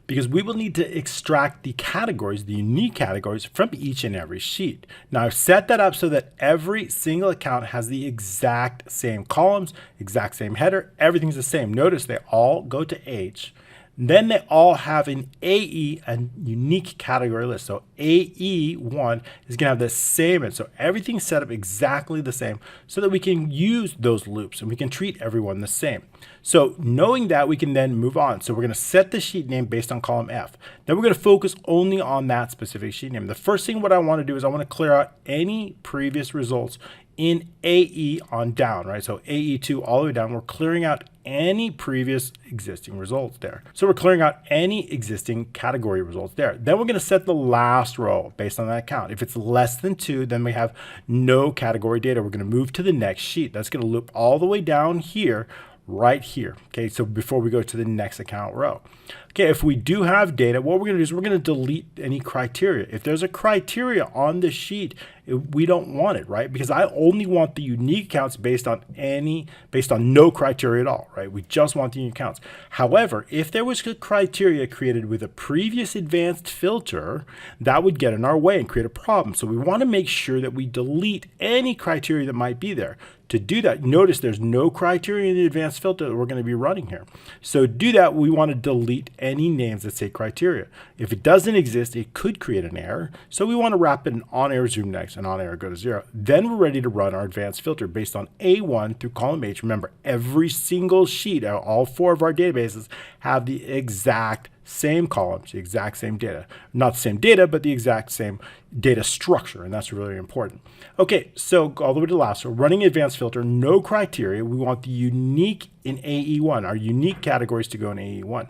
Speaker 1: because we will need to extract the categories, the unique categories from each and every sheet. Now I've set that up so that every single account has the exact same columns, exact same header, everything's the same. Notice they all go to H. Then they all have an AE, a unique category list. So AE1 is going to have the same, and so everything's set up exactly the same so that we can use those loops and we can treat everyone the same. So knowing that, we can then move on. So we're going to set the sheet name based on column F. Then we're going to focus only on that specific sheet name. The first thing what I want to do is I want to clear out any previous results in AE on down, right? So AE2 all the way down, we're clearing out any previous existing results there. So we're clearing out any existing category results there. Then we're going to set the last row based on that count. If it's less than 2, then we have no category data. We're going to move to the next sheet. That's going to loop all the way down here, right here. Okay, so before we go to the next account row. Okay, if we do have data, what we're going to do is we're going to delete any criteria. If there's a criteria on the sheet, we don't want it, right? Because I only want the unique accounts based on no criteria at all, right? We just want the unique accounts. However, if there was a criteria created with a previous advanced filter, that would get in our way and create a problem. So we want to make sure that we delete any criteria that might be there. To do that, notice there's no criteria in the advanced filter that we're going to be running here. So to do that, we want to delete any names that say criteria. If it doesn't exist, it could create an error. So we want to wrap it in on error zoom next and on error go to 0. Then we're ready to run our advanced filter based on A1 through column H. Remember, every single sheet, all 4 of our databases have the exact same columns, the exact same data. Not the same data, but the exact same data structure, and that's really important. Okay, so all the way to the last. So running advanced filter, no criteria. We want the unique in AE1, our unique categories to go in AE1.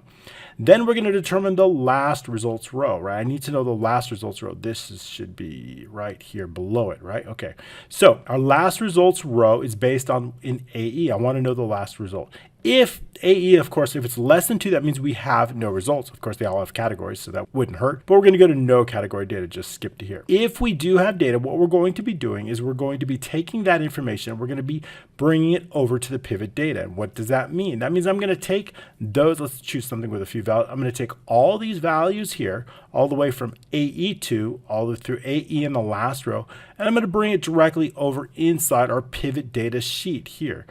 Speaker 1: Then we're going to determine the last results row, right? I need to know the last results row. Should be right here below it, right? Okay, so our last results row is based on in AE. I want to know the last result. If AE, of course, if it's less than 2, that means we have no results. Of course, they all have categories, so that wouldn't hurt. But we're going to go to no category data, just skip to here. If we do have data, what we're going to be doing is we're going to be taking that information and we're going to be bringing it over to the pivot data. And what does that mean? That means I'm going to take those, let's choose something with a few values. I'm going to take all these values here, all the way from AE2, all the way through AE in the last row, and I'm going to bring it directly over inside our pivot data sheet here.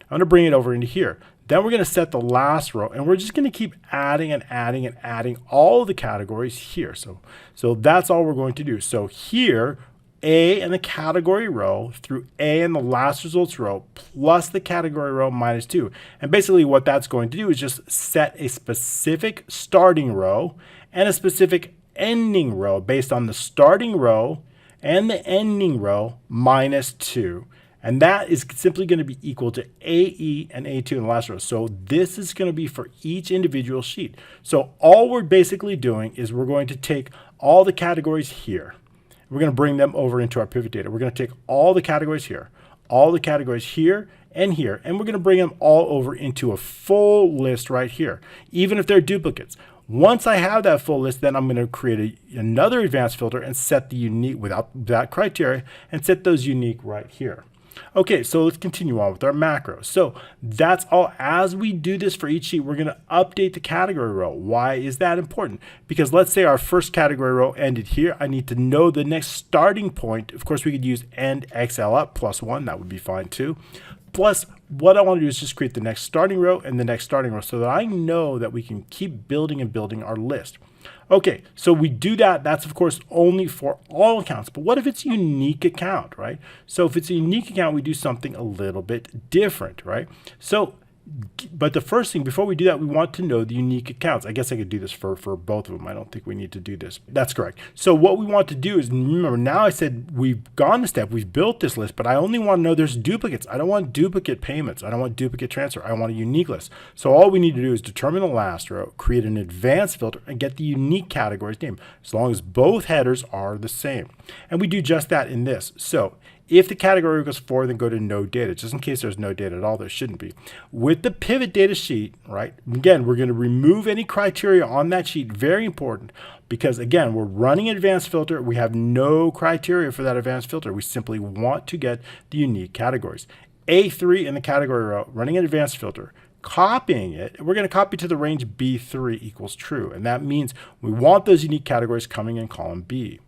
Speaker 1: I'm going to bring it over into here. Then we're going to set the last row, and we're just going to keep adding and adding and adding all the categories here. So that's all we're going to do. So here, A in the category row through A in the last results row plus the category row minus 2. And basically what that's going to do is just set a specific starting row and a specific ending row based on the starting row and the ending row minus 2. And that is simply going to be equal to AE and A2 in the last row. So this is going to be for each individual sheet. So all we're basically doing is we're going to take all the categories here. We're going to bring them over into our pivot data. We're going to take all the categories here, all the categories here, and here, and we're going to bring them all over into a full list right here, even if they're duplicates. Once I have that full list, then I'm going to create another advanced filter and set the unique without that criteria and set those unique right here. Okay, so let's continue on with our macros. So that's all. As we do this for each sheet, we're going to update the category row. Why is that important? Because let's say our first category row ended here. I need to know the next starting point. Of course, we could use end XL up +1. That would be fine too. Plus, what I want to do is just create the next starting row and the next starting row so that I know that we can keep building and building our list. Okay, so we do that. That's, of course, only for all accounts. But what if it's a unique account, right? So if it's a unique account, we do something a little bit different, right? So, but the first thing, before we do that, we want to know the unique accounts. I guess I could do this for both of them. I don't think we need to do this. That's correct. So what we want to do is, remember, now I said we've gone a step, we've built this list, but I only want to know there's duplicates. I don't want duplicate payments. I don't want duplicate transfer. I want a unique list. So all we need to do is determine the last row, create an advanced filter, and get the unique category's name, as long as both headers are the same. And we do just that in this. So if the category equals 4, then go to no data, just in case there's no data at all. There shouldn't be. With the pivot data sheet, right, again, we're going to remove any criteria on that sheet. Very important, because again, we're running an advanced filter. We have no criteria for that advanced filter. We simply want to get the unique categories. A3 in the category row, running an advanced filter, copying it, we're going to copy to the range B3 equals true. And that means we want those unique categories coming in column B.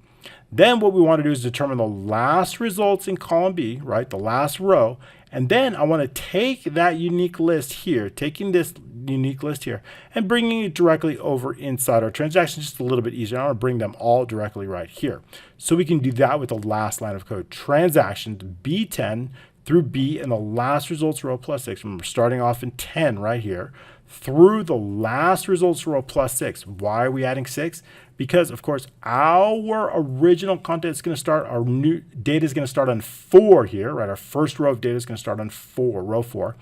Speaker 1: Then what we want to do is determine the last results in column B, right, the last row. And then I want to take that unique list here, taking this unique list here, and bringing it directly over inside our transactions, just a little bit easier. I want to bring them all directly right here. So we can do that with the last line of code. Transactions B10 through B in the last results row +6. Remember, starting off in 10 right here, through the last results row +6. Why are we adding 6? Because, of course, our original content is going to start, our new data is going to start on 4 here, right? Our first row of data is going to start on 4, row 4.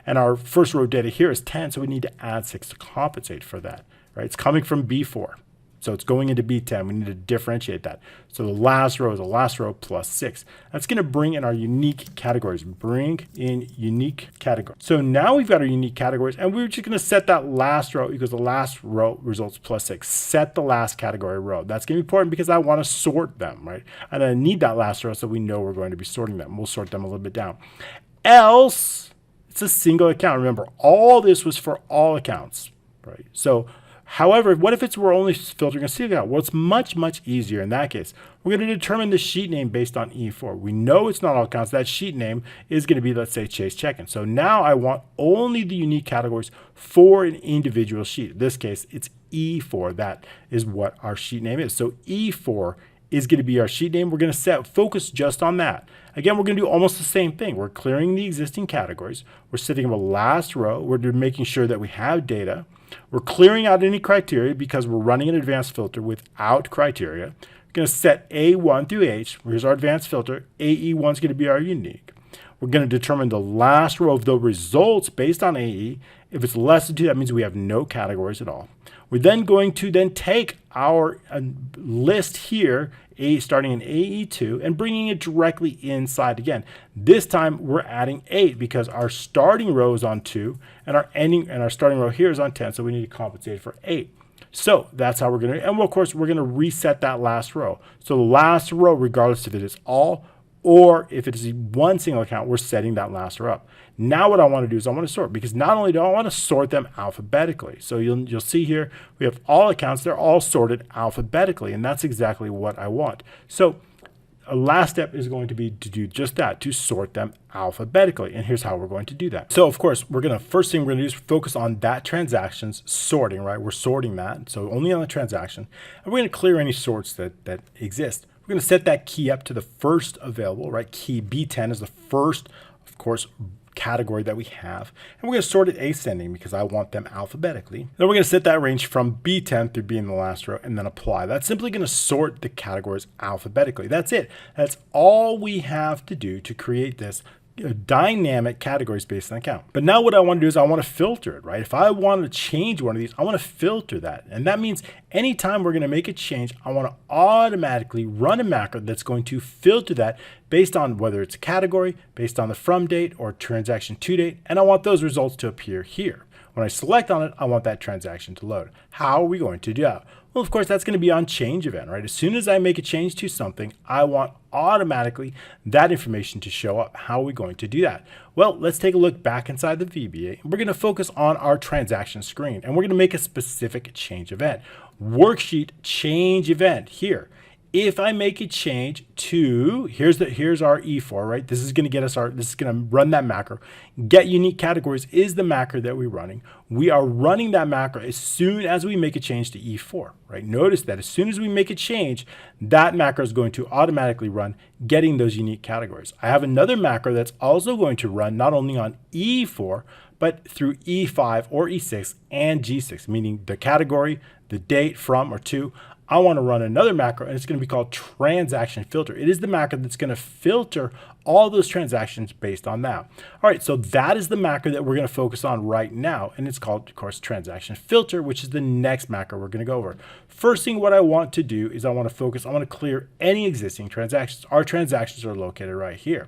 Speaker 1: And our first row of data here is 10, so we need to add 6 to compensate for that, right? It's coming from B4. So it's going into B10. We need to differentiate that. So the last row is the last row +6. That's going to bring in our unique categories. Bring in unique categories. So now we've got our unique categories, and we're just going to set that last row equals the last row results +6. Set the last category row. That's going to be important because I want to sort them, right? And I need that last row so we know we're going to be sorting them. We'll sort them a little bit down. Else, it's a single account. Remember, all this was for all accounts, right? So however, what if we're only filtering a single account? Well, it's much, much easier in that case. We're going to determine the sheet name based on E4. We know it's not all accounts. That sheet name is going to be, let's say, Chase Checking. So now I want only the unique categories for an individual sheet. In this case, it's E4. That is what our sheet name is. So E4 is going to be our sheet name. We're going to focus just on that. Again, we're going to do almost the same thing. We're clearing the existing categories. We're setting up a last row. We're making sure that we have data. We're clearing out any criteria because we're running an advanced filter without criteria. We're going to set A1 through H. Here's our advanced filter. AE1 is going to be our unique. We're going to determine the last row of the results based on AE. If it's less than 2, that means we have no categories at all. We're then going to take our list here, starting in AE2, and bringing it directly inside again. This time we're adding 8 because our starting row is on 2 and our starting row here is on 10, so we need to compensate for 8. So that's how we're going to, and of course we're going to reset that last row. So the last row, regardless if it is all or if it is one single account, we're setting that last row up. Now what I want to do is I want to sort, because not only do I want to sort them alphabetically. So you'll see here we have all accounts. They're all sorted alphabetically, and that's exactly what I want. So a last step is going to be to do just that, to sort them alphabetically. And here's how we're going to do that. So of course, first thing we're going to do is focus on that transaction's sorting, right? We're sorting that, so only on the transaction. And we're going to clear any sorts that exist. We're going to set that key up to the first available, right? Key B10 is the first, of course, category that we have. And we're going to sort it ascending because I want them alphabetically. Then we're going to set that range from B10 through B in the last row and then apply. That's simply going to sort the categories alphabetically. That's it. That's all we have to do to create this dynamic categories based on account. But now what I want to do is I want to filter it, right? If I want to change one of these, I want to filter that. And that means anytime we're going to make a change, I want to automatically run a macro that's going to filter that based on whether it's a category, based on the from date or transaction to date. And I want those results to appear here. When I select on it, I want that transaction to load. How are we going to do that? Well, of course, that's going to be on change event, right? As soon as I make a change to something, I want automatically that information to show up. How are we going to do that? Well, let's take a look back inside the VBA. We're going to focus on our transaction screen, and we're going to make a specific change event. Worksheet change event here. If I make a change to, here's our E4, right? This is going to get us this is going to run that macro. Get unique categories is the macro that we're running. We are running that macro as soon as we make a change to E4, right? Notice that as soon as we make a change, that macro is going to automatically run getting those unique categories. I have another macro that's also going to run not only on E4, but through E5 or E6 and G6, meaning the category, the date, from, or to. I want to run another macro, and it's going to be called transaction filter. It is the macro that's going to filter all those transactions based on that. All right, so that is the macro that we're going to focus on right now, and it's called, of course, transaction filter, which is the next macro we're going to go over. First thing what I want to do is I want to clear any existing transactions. Our transactions are located right here.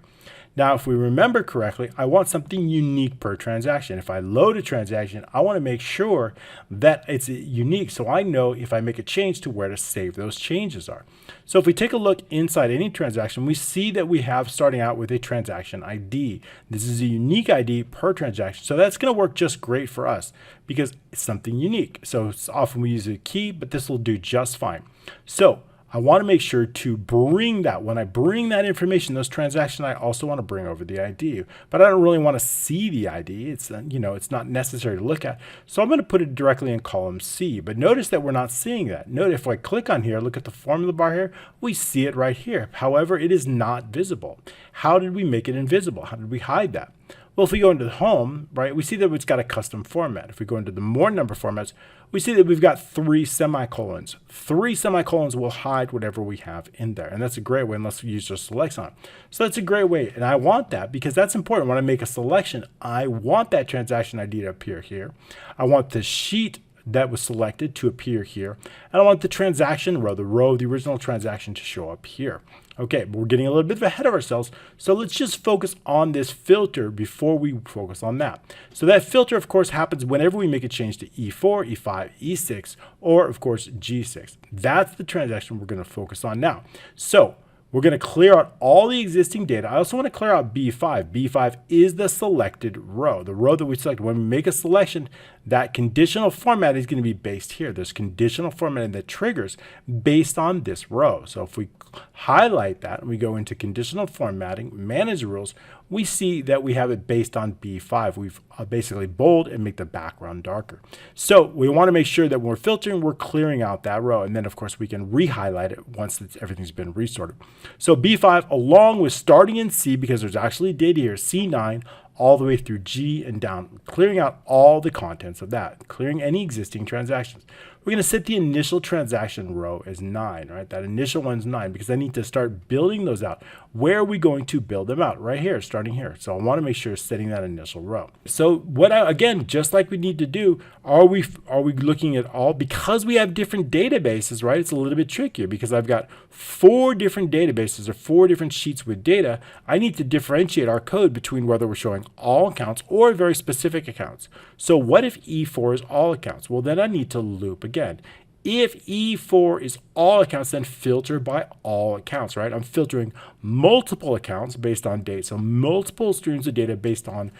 Speaker 1: Now, if we remember correctly, I want something unique per transaction. If I load a transaction, I want to make sure that it's unique so I know if I make a change to where to save those changes are. So if we take a look inside any transaction, we see that we have starting out with a transaction ID. This is a unique ID per transaction. So that's going to work just great for us because it's something unique. So often we use a key, but this will do just fine. So I want to make sure to bring that. When I bring that information, those transactions, I also want to bring over the ID. But I don't really want to see the ID. It's not necessary to look at. So I'm going to put it directly in column C. But notice that we're not seeing that. Notice if I click on here, look at the formula bar here, we see it right here. However, it is not visible. How did we make it invisible? How did we hide that? Well, if we go into the home, right, we see that it's got a custom format. If we go into the more number formats, we see that we've got 3 semicolons. 3 semicolons will hide whatever we have in there. And that's a great way unless the user selects on it. So that's a great way. And I want that because that's important. When I make a selection, I want that transaction ID to appear here. I want the sheet that was selected to appear here. And I want the transaction row, the row of the original transaction, to show up here. Okay, but we're getting a little bit ahead of ourselves. So let's just focus on this filter before we focus on that. So that filter, of course, happens whenever we make a change to E4, E5, E6, or of course, G6. That's the transaction we're going to focus on now. So we're going to clear out all the existing data. I also want to clear out B5. B5 is the selected row, the row that we select. When we make a selection, that conditional format is going to be based here. There's conditional formatting that triggers based on this row. So if we highlight that and we go into conditional formatting, manage rules, we see that we have it based on B5. We've basically bold and make the background darker. So we want to make sure that when we're filtering, we're clearing out that row. And then, of course, we can re-highlight it once everything's been resorted. So B5, along with starting in C, because there's actually data here, C9, all the way through G and down, clearing out all the contents of that, clearing any existing transactions. We're going to set the initial transaction row as 9, right? That initial one's 9 because I need to start building those out. Where are we going to build them out? Right here, starting here. So I want to make sure setting that initial row. So again, just like we need to do, are we looking at all? Because we have different databases, right? It's a little bit trickier because I've got 4 different databases or 4 different sheets with data. I need to differentiate our code between whether we're showing all accounts or very specific accounts. So what if E4 is all accounts? Well, then I need to loop again. If E4 is all accounts, then filter by all accounts, right? I'm filtering multiple accounts based on date. So multiple streams of data based on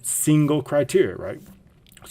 Speaker 1: single criteria, right?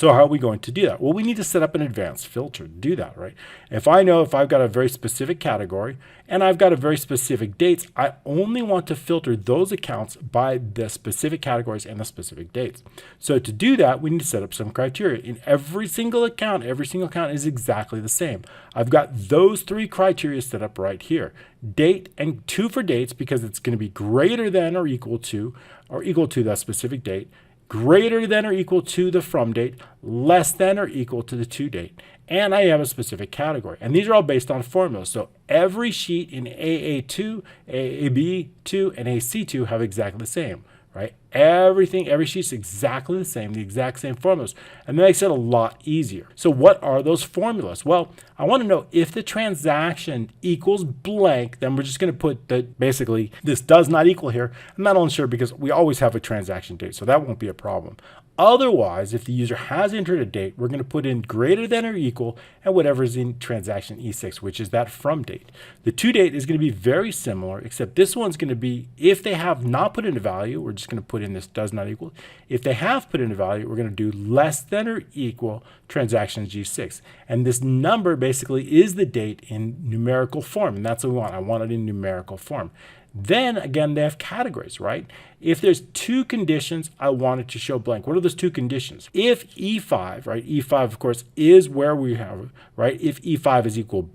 Speaker 1: So how are we going to do that? Well, we need to set up an advanced filter to do that, right? If I know if I've got a very specific category and I've got a very specific dates, I only want to filter those accounts by the specific categories and the specific dates. So to do that, we need to set up some criteria. In every single account is exactly the same. I've got those three criteria set up right here. Date and 2 for dates because it's going to be greater than or equal to that specific date, greater than or equal to the from date, less than or equal to the to date. And I have a specific category. And these are all based on formulas. So every sheet in AA2, AAB2, and AC2 have exactly the same, right? Every sheet's exactly the same, the exact same formulas. And that makes it a lot easier. So what are those formulas? Well, I want to know if the transaction equals blank, then we're just going to put that basically this does not equal here. I'm not unsure because we always have a transaction date, so that won't be a problem. Otherwise, if the user has entered a date, we're going to put in greater than or equal and whatever is in transaction E6, which is that from date. The to date is going to be very similar, except this one's going to be, if they have not put in a value, we're just going to put in this does not equal. If they have put in a value, we're going to do less than or equal transaction G6. And this number basically is the date in numerical form, and that's what we want. I want it in numerical form. Then again, they have categories, right? If there's 2 conditions, I want it to show blank. What are those 2 conditions? If E5, right? E5, of course, is where we have, right? If E5 is equal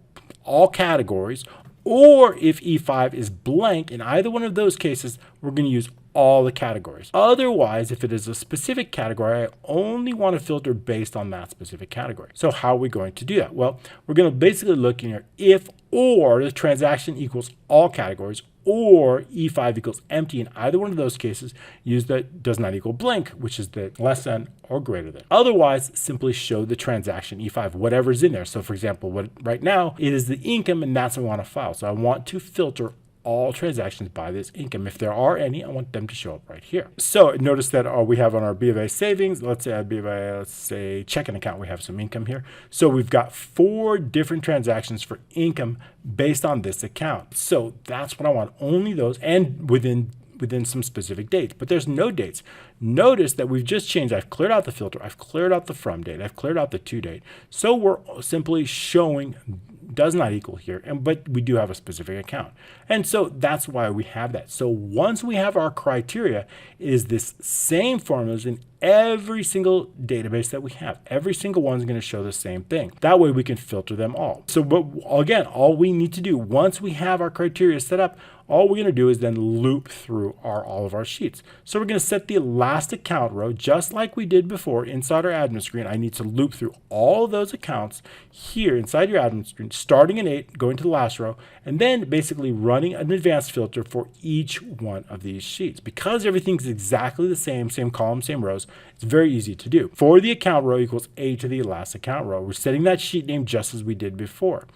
Speaker 1: all categories, or if E5 is blank, in either one of those cases, we're going to use all the categories. Otherwise, if it is a specific category, I only want to filter based on that specific category. So how are we going to do that? Well, we're going to basically look in here if or the transaction equals all categories, or E5 equals empty. In either one of those cases, use the does not equal blank, which is the less than or greater than. Otherwise, simply show the transaction E5, whatever's in there. So for example, right now, it is the income, and that's what I want to file. So I want to filter all transactions by this income. If there are any, I want them to show up right here. So notice that we have on our B of A savings, let's say checking account, we have some income here. So we've got 4 different transactions for income based on this account. So that's what I want, only those, and within some specific dates, but there's no dates. Notice that we've just changed. I've cleared out the filter. I've cleared out the from date. I've cleared out the to date. So we're simply showing does not equal here, but we do have a specific account. And so that's why we have that. So once we have our criteria, it is this same formulas in every single database that we have. Every single one is going to show the same thing. That way we can filter them all. So but again, all we need to do once we have our criteria set up, all we're going to do is then loop through all of our sheets. So we're going to set the last account row just like we did before inside our admin screen. I need to loop through all of those accounts here inside your admin screen, starting in 8, going to the last row, and then basically running an advanced filter for each one of these sheets. Because everything's exactly the same column, same rows, it's very easy to do. For the account row equals A to the last account row. We're setting that sheet name just as we did before.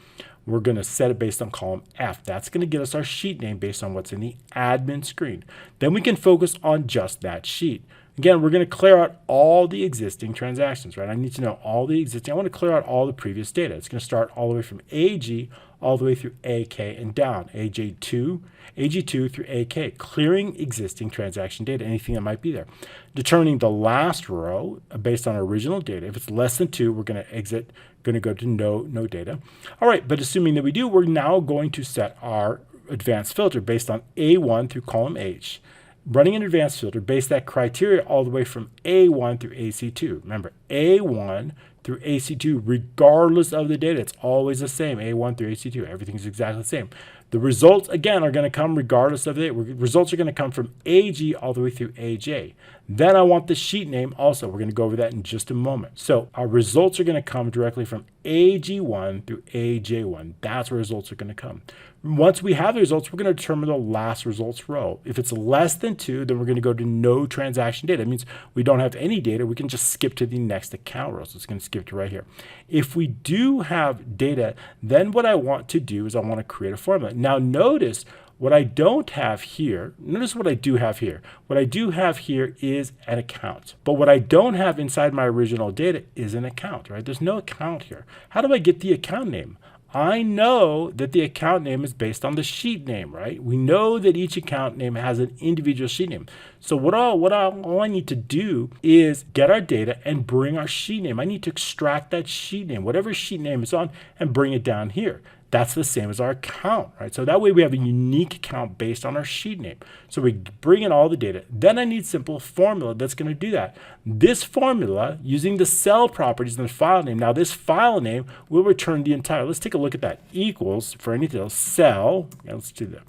Speaker 1: We're going to set it based on column F. That's going to get us our sheet name based on what's in the admin screen. Then we can focus on just that sheet. Again, we're going to clear out all the existing transactions, right? I need to know all the existing. I want to clear out all the previous data. It's going to start all the way from AG all the way through AK and down, AG2 through AK, clearing existing transaction data, anything that might be there. Determining the last row based on original data. If it's less than 2, we're going to exit, going to go to no data. All right, but assuming that we do, we're now going to set our advanced filter based on A1 through column H. Running an advanced filter based that criteria all the way from A1 through AC2. Remember, A1 through AC2, regardless of the data, it's always the same, A1 through AC2. Everything's exactly the same. The results, again, are going to come regardless of the data. Results are going to come from AG all the way through AJ. Then I want the sheet name also. We're going to go over that in just a moment. So our results are going to come directly from AG1 through AJ1. That's where results are going to come. Once we have the results, we're going to determine the last results row. If it's less than 2, then we're going to go to no transaction data. It means we don't have any data. We can just skip to the next account row. So it's going to skip to right here. If we do have data, then what I want to do is I want to create a formula. Now notice what I don't have here. Notice what I do have here. What I do have here is an account. But what I don't have inside my original data is an account, right? There's no account here. How do I get the account name? I know that the account name is based on the sheet name, right? We know that each account name has an individual sheet name. So all I need to do is get our data and bring our sheet name. I need to extract that sheet name, whatever sheet name is on, and bring it down here. That's the same as our account, right? So that way we have a unique account based on our sheet name. So we bring in all the data. Then I need simple formula that's going to do that. This formula, using the cell properties in the file name, now this file name will return the entire, let's take a look at that, equals, for anything else, cell, let's do that,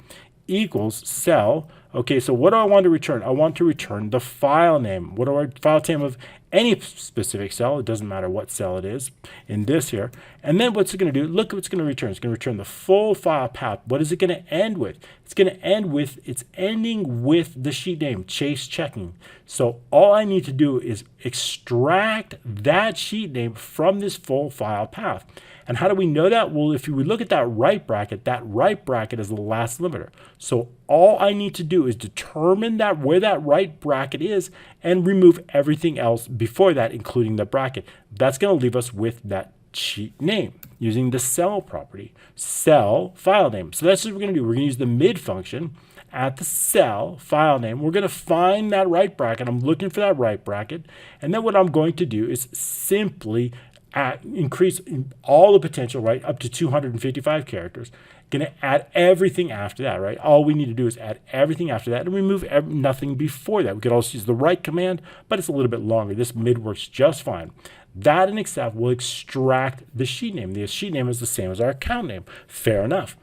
Speaker 1: equals cell. Okay, so what do I want to return? I want to return the file name. What do I file name of any specific cell? It doesn't matter what cell it is in this here. And then what's it going to do? Look what it's going to return. It's going to return the full file path. What is it going to end with? It's going to end with, it's ending with the sheet name, Chase Checking. So all I need to do is extract that sheet name from this full file path. And how do we know that? Well, if we look at that right bracket is the last limiter. So all I need to do is determine that where that right bracket is and remove everything else before that, including the bracket. That's going to leave us with that sheet name using the cell property, cell file name. So that's what we're going to do. We're going to use the mid function at the cell file name. We're going to find that right bracket. I'm looking for that right bracket. And then what I'm going to do is simply increase all the potential, right, up to 255 characters. Going to add everything after that, right? All we need to do is add everything after that and remove nothing before that. We could also use the right command, but it's a little bit longer. This mid works just fine. That in itself will extract the sheet name. The sheet name is the same as our account name. Fair enough.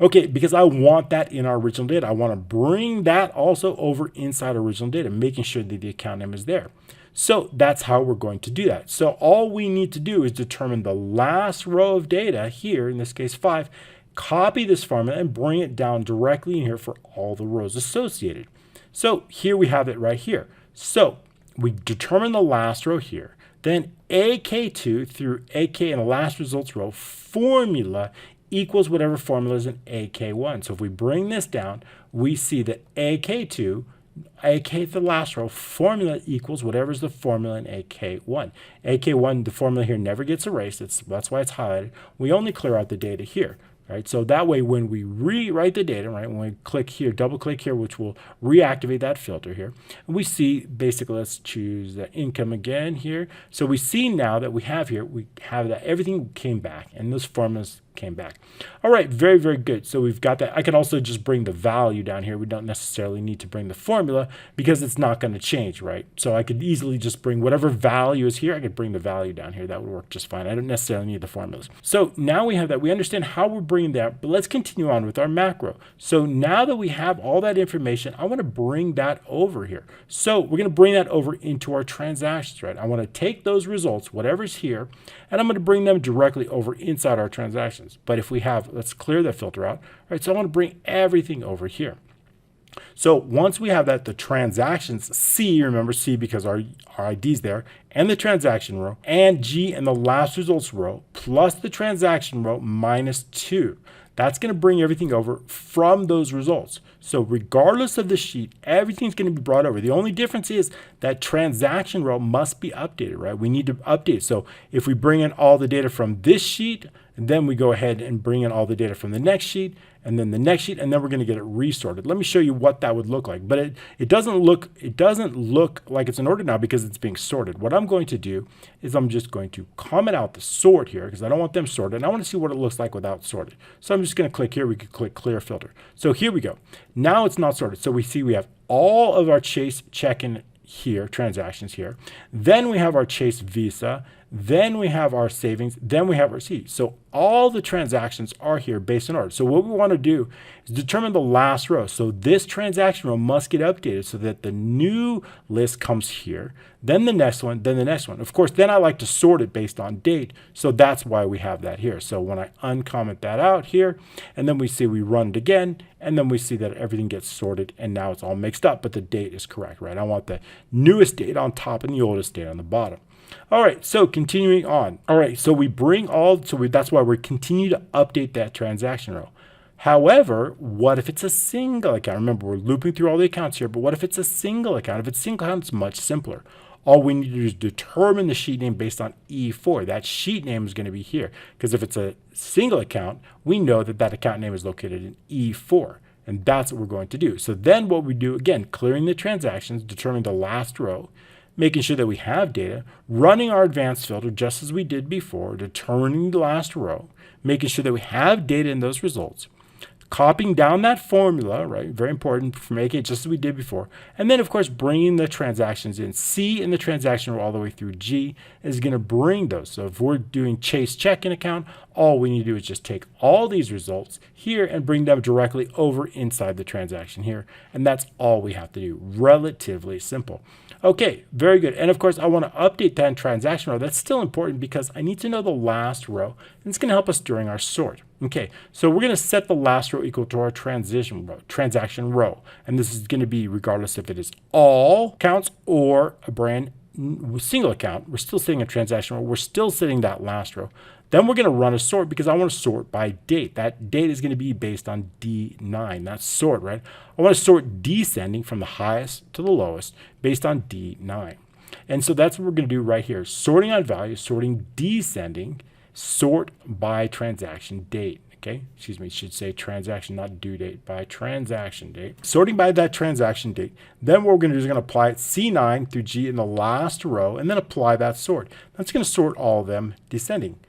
Speaker 1: Okay, because I want that in our original data. I want to bring that also over inside original data, making sure that the account name is there. So that's how we're going to do that. So all we need to do is determine the last row of data here, in this case 5, copy this formula and bring it down directly in here for all the rows associated. So here we have it right here. So we determine the last row here, then AK2 through AK in the last results row formula equals whatever formula is in AK1. So if we bring this down, we see that AK2, AK the last row, formula equals whatever is the formula in AK1. AK1, the formula here never gets erased. That's why it's highlighted. We only clear out the data here. Right, so that way when we rewrite the data, right, when we click here, double click here, which will reactivate that filter here, and we see basically, let's choose the income again here. So we see now that we have that everything came back and those formulas came back. All right, very, very good. So we've got that. I can also just bring the value down here. We don't necessarily need to bring the formula because it's not going to change, right? So I could easily just bring whatever value is here. I could bring the value down here. That would work just fine. I don't necessarily need the formulas. So now we have that. We understand how we're bringing that, but let's continue on with our macro. So now that we have all that information, I want to bring that over here. So we're going to bring that over into our transactions, right? I want to take those results, whatever's here, and I'm going to bring them directly over inside our transactions. But if we have, let's clear that filter out. All right, so I want to bring everything over here. So once we have that, the transactions C, remember C because our ID's there, and the transaction row, and G and the last results row, plus the transaction row minus 2. That's going to bring everything over from those results. So regardless of the sheet, everything's going to be brought over. The only difference is that transaction row must be updated, right? We need to update. So if we bring in all the data from this sheet, then we go ahead and bring in all the data from the next sheet, and then the next sheet, and then we're going to get it resorted. Let me show you what that would look like. But it doesn't look like it's in order now because it's being sorted. What I'm going to do is I'm just going to comment out the sort here because I don't want them sorted, and I want to see what it looks like without sorted. So I'm just going to click here. We could click clear filter. So here we go. Now it's not sorted. So we see we have all of our Chase check-in here, transactions here. Then we have our Chase Visa. Then we have our savings. Then we have our receipts. So all the transactions are here based on order. So what we want to do is determine the last row. So this transaction row must get updated so that the new list comes here, then the next one, then the next one. Of course, then I like to sort it based on date. So that's why we have that here. So when I uncomment that out here, and then we see we run it again, and then we see that everything gets sorted, and now it's all mixed up, but the date is correct, right? I want the newest date on top and the oldest date on the bottom. All right, so continuing on. All right, so we bring that's why we continue to update that transaction row. However, what if it's a single account? Remember, we're looping through all the accounts here, but what if it's a single account? If it's a single account, it's much simpler. All we need to do is determine the sheet name based on E4. That sheet name is going to be here, because if it's a single account, we know that that account name is located in E4. And that's what we're going to do. So then what we do, again, clearing the transactions, determining the last row, making sure that we have data, running our advanced filter just as we did before, determining the last row, making sure that we have data in those results, copying down that formula, right? Very important for making it just as we did before. And then, of course, bringing the transactions in. C in the transaction row all the way through G is going to bring those. So if we're doing Chase checking account, all we need to do is just take all these results here and bring them directly over inside the transaction here. And that's all we have to do. Relatively simple. Okay, very good. And of course, I want to update that transaction row. That's still important because I need to know the last row, and it's going to help us during our sort. Okay, so we're going to set the last row equal to our transaction row. And this is going to be regardless if it is all accounts or a brand single account. We're still setting a transaction row. We're still setting that last row. Then we're going to run a sort because I want to sort by date. That date is going to be based on D9. That's sort, right? I want to sort descending from the highest to the lowest based on D9. And so that's what we're going to do right here. Sorting on value, sorting descending, sort by transaction date. Okay, excuse me, it should say transaction, not due date, by transaction date. Sorting by that transaction date. Then what we're going to do is going to apply C9 through G in the last row and then apply that sort. That's going to sort all of them descending.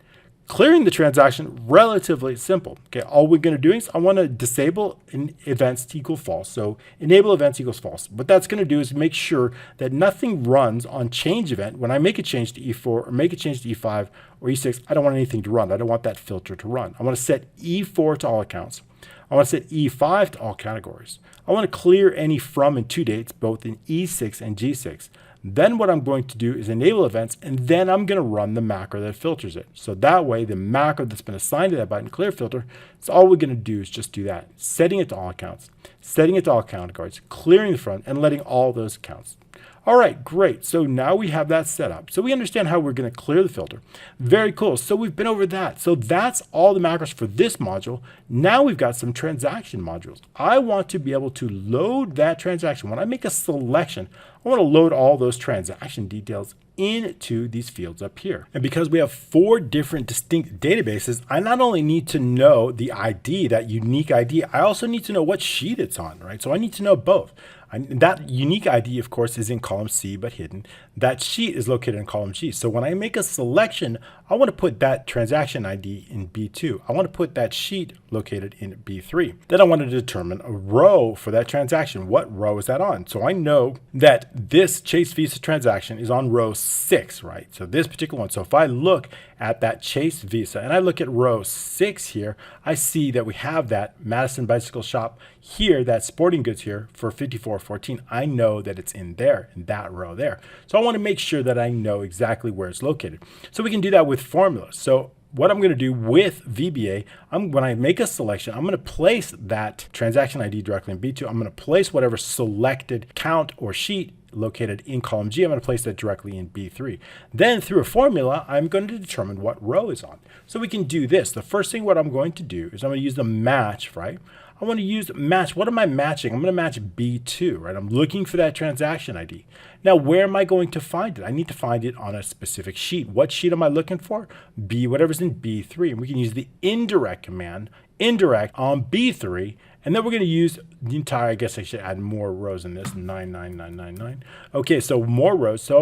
Speaker 1: Clearing the transaction, relatively simple. Okay, all we're going to do is I want to disable events to equal false. So enable events equals false. What that's going to do is make sure that nothing runs on change event. When I make a change to E4 or make a change to E5 or E6, I don't want anything to run. I don't want that filter to run. I want to set E4 to all accounts. I want to set E5 to all categories. I want to clear any from and to dates, both in E6 and G6. Then what I'm going to do is enable events, and then I'm going to run the macro that filters it. So that way, the macro that's been assigned to that button, clear filter, so all we're going to do is just do that. Setting it to all accounts, setting it to all categories, clearing the front, and letting all those accounts. All right, great. So now we have that set up. So we understand how we're going to clear the filter. Very cool. So we've been over that. So that's all the macros for this module. Now we've got some transaction modules. I want to be able to load that transaction. When I make a selection, I want to load all those transaction details into these fields up here. And because we have 4 different distinct databases, I not only need to know the ID, that unique ID, I also need to know what sheet it's on, right? So I need to know both. That unique ID, of course, is in column C, but hidden. That sheet is located in column G. So when I make a selection, I want to put that transaction ID in B2. I want to put that sheet located in B3. Then I want to determine a row for that transaction. What row is that on? So I know that this Chase Visa transaction is on row 6, right? So this particular one. So if I look at that Chase Visa and I look at row 6 here, I see that we have that Madison Bicycle Shop here, that sporting goods here for 5414. I know that it's in there, in that row there. So I want to make sure that I know exactly where it's located. So we can do that with formulas. So what I'm going to do with VBA, when I make a selection, I'm going to place that transaction ID directly in B2. I'm going to place whatever selected count or sheet located in column G. I'm going to place that directly in B3. Then through a formula, I'm going to determine what row is on. So we can do this. The first thing what I'm going to do is I'm going to use the match, right? I want to use match. What am I matching? I'm going to match B2, right? I'm looking for that transaction ID. Now, where am I going to find it? I need to find it on a specific sheet. What sheet am I looking for? B, whatever's in B3. And we can use the indirect command, indirect on B3. And then we're going to use the entire, I guess I should add more rows in this, 99999. Okay, so more rows. So I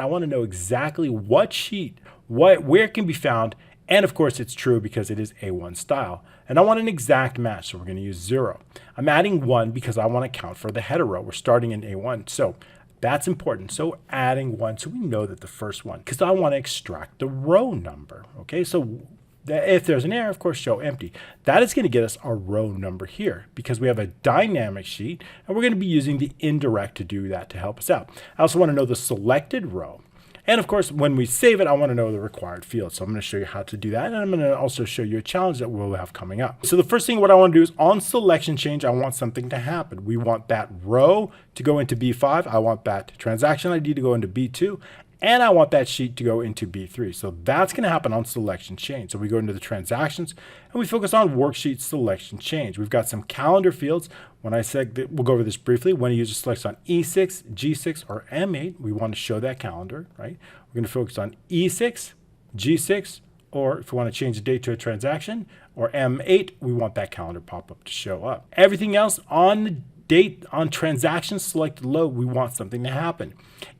Speaker 1: want to know exactly what sheet, where it can be found. And of course, it's true because it is A1 style. And I want an exact match, so we're going to use 0. I'm adding 1 because I want to count for the header row. We're starting in A1, so that's important. So adding 1, so we know that the first one, because I want to extract the row number. Okay, so if there's an error, of course, show empty. That is going to get us our row number here because we have a dynamic sheet, and we're going to be using the indirect to do that to help us out. I also want to know the selected row. And of course, when we save it, I want to know the required field. So I'm going to show you how to do that. And I'm going to also show you a challenge that we'll have coming up. So the first thing what I want to do is on selection change, I want something to happen. We want that row to go into B5. I want that transaction ID to go into B2. and I want that sheet to go into B3. So that's going to happen on selection change. So we go into the transactions and we focus on worksheet selection change. We've got some calendar fields. When I said that, we'll go over this briefly. When a user selects on E6, G6, or M8, we want to show that calendar, right? We're going to focus on E6, G6, or if we want to change the date to a transaction, or M8, we want that calendar pop-up to show up. Everything else on the date on transaction selected load, we want something to happen.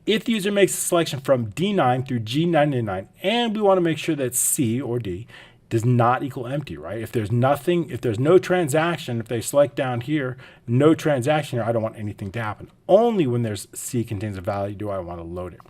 Speaker 1: If the user makes a selection from D9 through G99, and we want to make sure that C or D does not equal empty, right? If there's nothing, if there's no transaction, if they select down here, no transaction here, I don't want anything to happen. Only when there's C contains a value do I want to load it.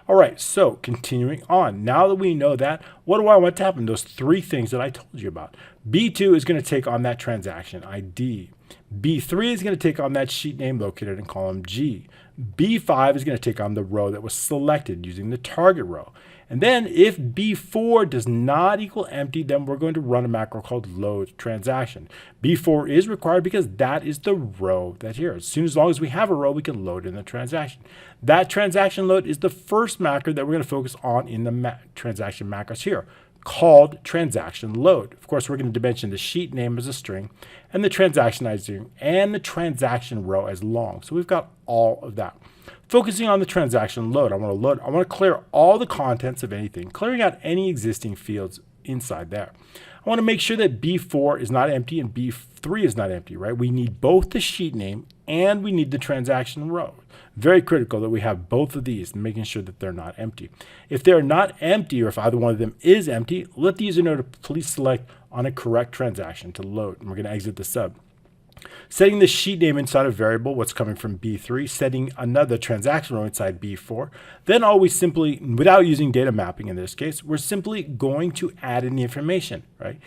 Speaker 1: All right, so continuing on. Now that we know that, what do I want to happen? Those three things that I told you about. B2 is going to take on that transaction ID. B3 is going to take on that sheet name located in column G. B5 is going to take on the row that was selected using the target row. And then if B4 does not equal empty, then we're going to run a macro called load transaction. B4 is required because that is the row that's here. As long as we have a row, we can load in the transaction. That transaction load is the first macro that we're going to focus on in the transaction macros here, called transaction load. Of course, we're going to dimension the sheet name as a string and the transaction ID string and the transaction row as long. So we've got all of that. Focusing on the transaction load, I want to clear all the contents of anything, clearing out any existing fields inside there. I want to make sure that B4 is not empty and B3 is not empty, right? We need both the sheet name and we need the transaction row. Very critical that we have both of these, making sure that they're not empty. If they're not empty, or if either one of them is empty, let the user know to please select on a correct transaction to load. And we're going to exit the sub. Setting the sheet name inside a variable, what's coming from B3, setting another transaction row inside B4. Then all we simply, without using data mapping in this case, we're simply going to add in the information, right?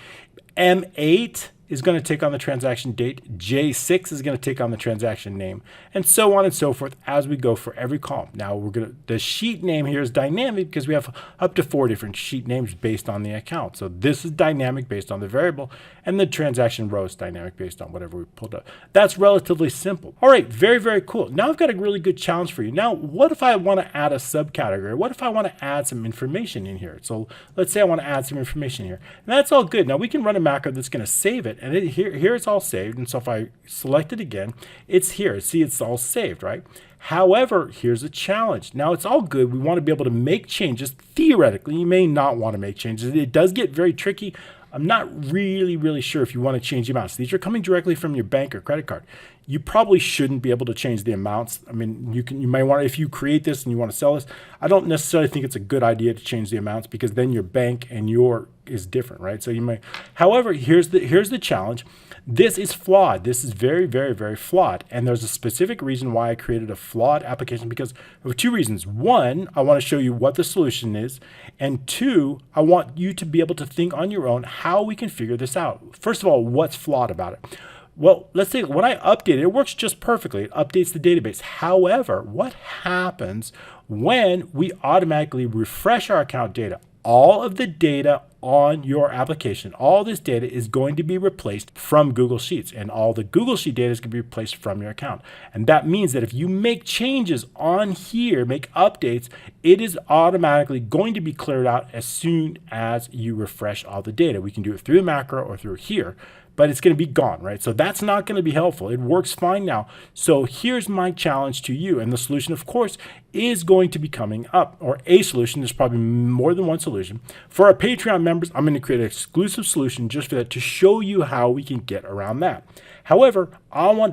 Speaker 1: M8 is going to take on the transaction date, J6 is going to take on the transaction name, and so on and so forth as we go for every column. Now the sheet name here is dynamic because we have up to 4 different sheet names based on the account. So this is dynamic based on the variable, and the transaction row is dynamic based on whatever we pulled up. That's relatively simple. All right, very, very cool. Now I've got a really good challenge for you. Now, what if I want to add a subcategory? What if I want to add some information in here? So let's say I want to add some information here. And that's all good. Now we can run a macro that's going to save it. And here it's all saved. And so if I select it again, it's here. See, it's all saved, right? However, here's a challenge. Now it's all good. We want to be able to make changes. Theoretically, you may not want to make changes. It does get very tricky. I'm not really sure if you want to change the amounts. These are coming directly from your bank or credit card. You probably shouldn't be able to change the amounts. I mean, you might want to, if you create this and you want to sell this, I don't necessarily think it's a good idea to change the amounts because then your bank and your is different, right? So you might, however, here's the challenge. This is flawed. This is very flawed. And there's a specific reason why I created a flawed application because of 2 reasons. 1, I want to show you what the solution is. And 2, I want you to be able to think on your own how we can figure this out. First of all, what's flawed about it? Well, let's say when I update it, it works just perfectly. It updates the database. However, what happens when we automatically refresh our account data? All of the data on your application, all this data is going to be replaced from Google Sheets, and all the Google Sheet data is going to be replaced from your account. And that means that if you make changes on here, make updates, it is automatically going to be cleared out as soon as you refresh all the data. We can do it through the macro or through here, but it's going to be gone, right? So that's not going to be helpful. It works fine now. So here's my challenge to you. And the solution, of course, is going to be coming up, or a solution. There's probably more than one solution. For our Patreon members, I'm going to create an exclusive solution just for that to show you how we can get around that. However,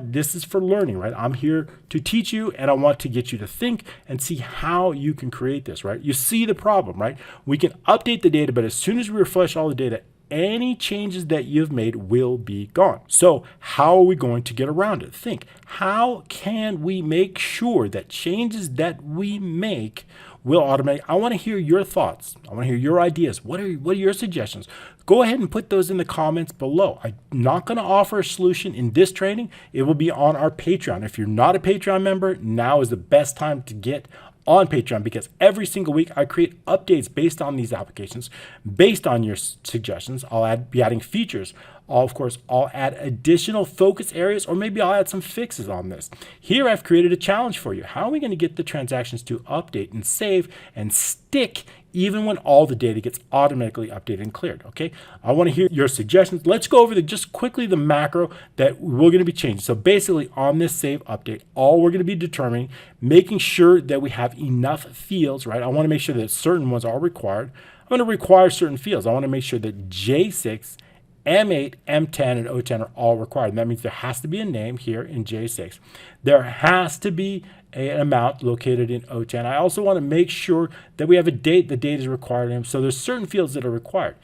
Speaker 1: this is for learning, right? I'm here to teach you, and I want to get you to think and see how you can create this, right? You see the problem, right? We can update the data, but as soon as we refresh all the data, any changes that you've made will be gone. So how are we going to get around it? Think, how can we make sure that changes that we make will automate? I want to hear your thoughts. I want to hear your ideas. What are your suggestions? Go ahead and put those in the comments below. I'm not going to offer a solution in this training. It will be on our Patreon. If you're not a Patreon member, now is the best time to get on Patreon, because every single week I create updates based on these applications, based on your suggestions. I'll be adding features. Of course, I'll add additional focus areas, or maybe I'll add some fixes on this. Here I've created a challenge for you. How are we going to get the transactions to update and save and stick even when all the data gets automatically updated and cleared? Okay, I want to hear your suggestions. Let's go over just quickly the macro that we're going to be changing. So basically on this save update, all we're going to be determining, making sure that we have enough fields, right? I want to make sure that certain ones are required. I'm going to require certain fields. I want to make sure that J6, M8, M10, and O10 are all required. And that means there has to be a name here in J6. There has to be an amount located in O10. I also want to make sure that we have a date. The date is required in. So there's certain fields that are required.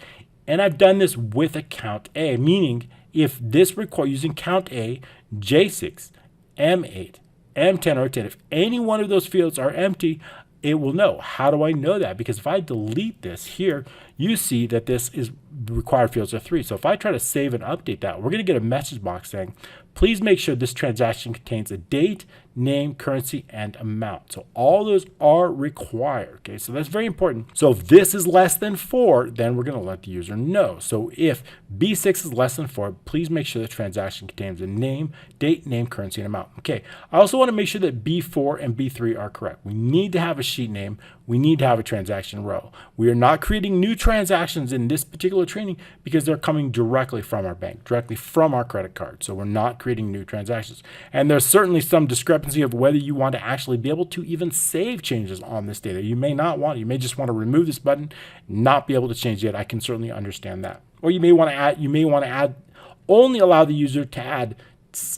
Speaker 1: And I've done this with a count A, meaning if this requires using count A, J6, M8, M10, or O10, if any one of those fields are empty, it will know. How do I know that? Because if I delete this here, you see that this is required fields are 3. So if I try to save and update that, we're going to get a message box saying, please make sure this transaction contains a date, name, currency, and amount. So all those are required. Okay, so that's very important. So if this is less than 4, then we're going to let the user know. So if B6 is less than 4, please make sure the transaction contains a name, date, name, currency, and amount. Okay, I also want to make sure that B4 and B3 are correct. We need to have a sheet name. We need to have a transaction row. We are not creating new transactions in this particular training because they're coming directly from our bank, directly from our credit card. So we're not creating new transactions. And there's certainly some discrepancy of whether you want to actually be able to even save changes on this data. You may not want, you may just want to remove this button, not be able to change it. I can certainly understand that. Or you may want to add, only allow the user to add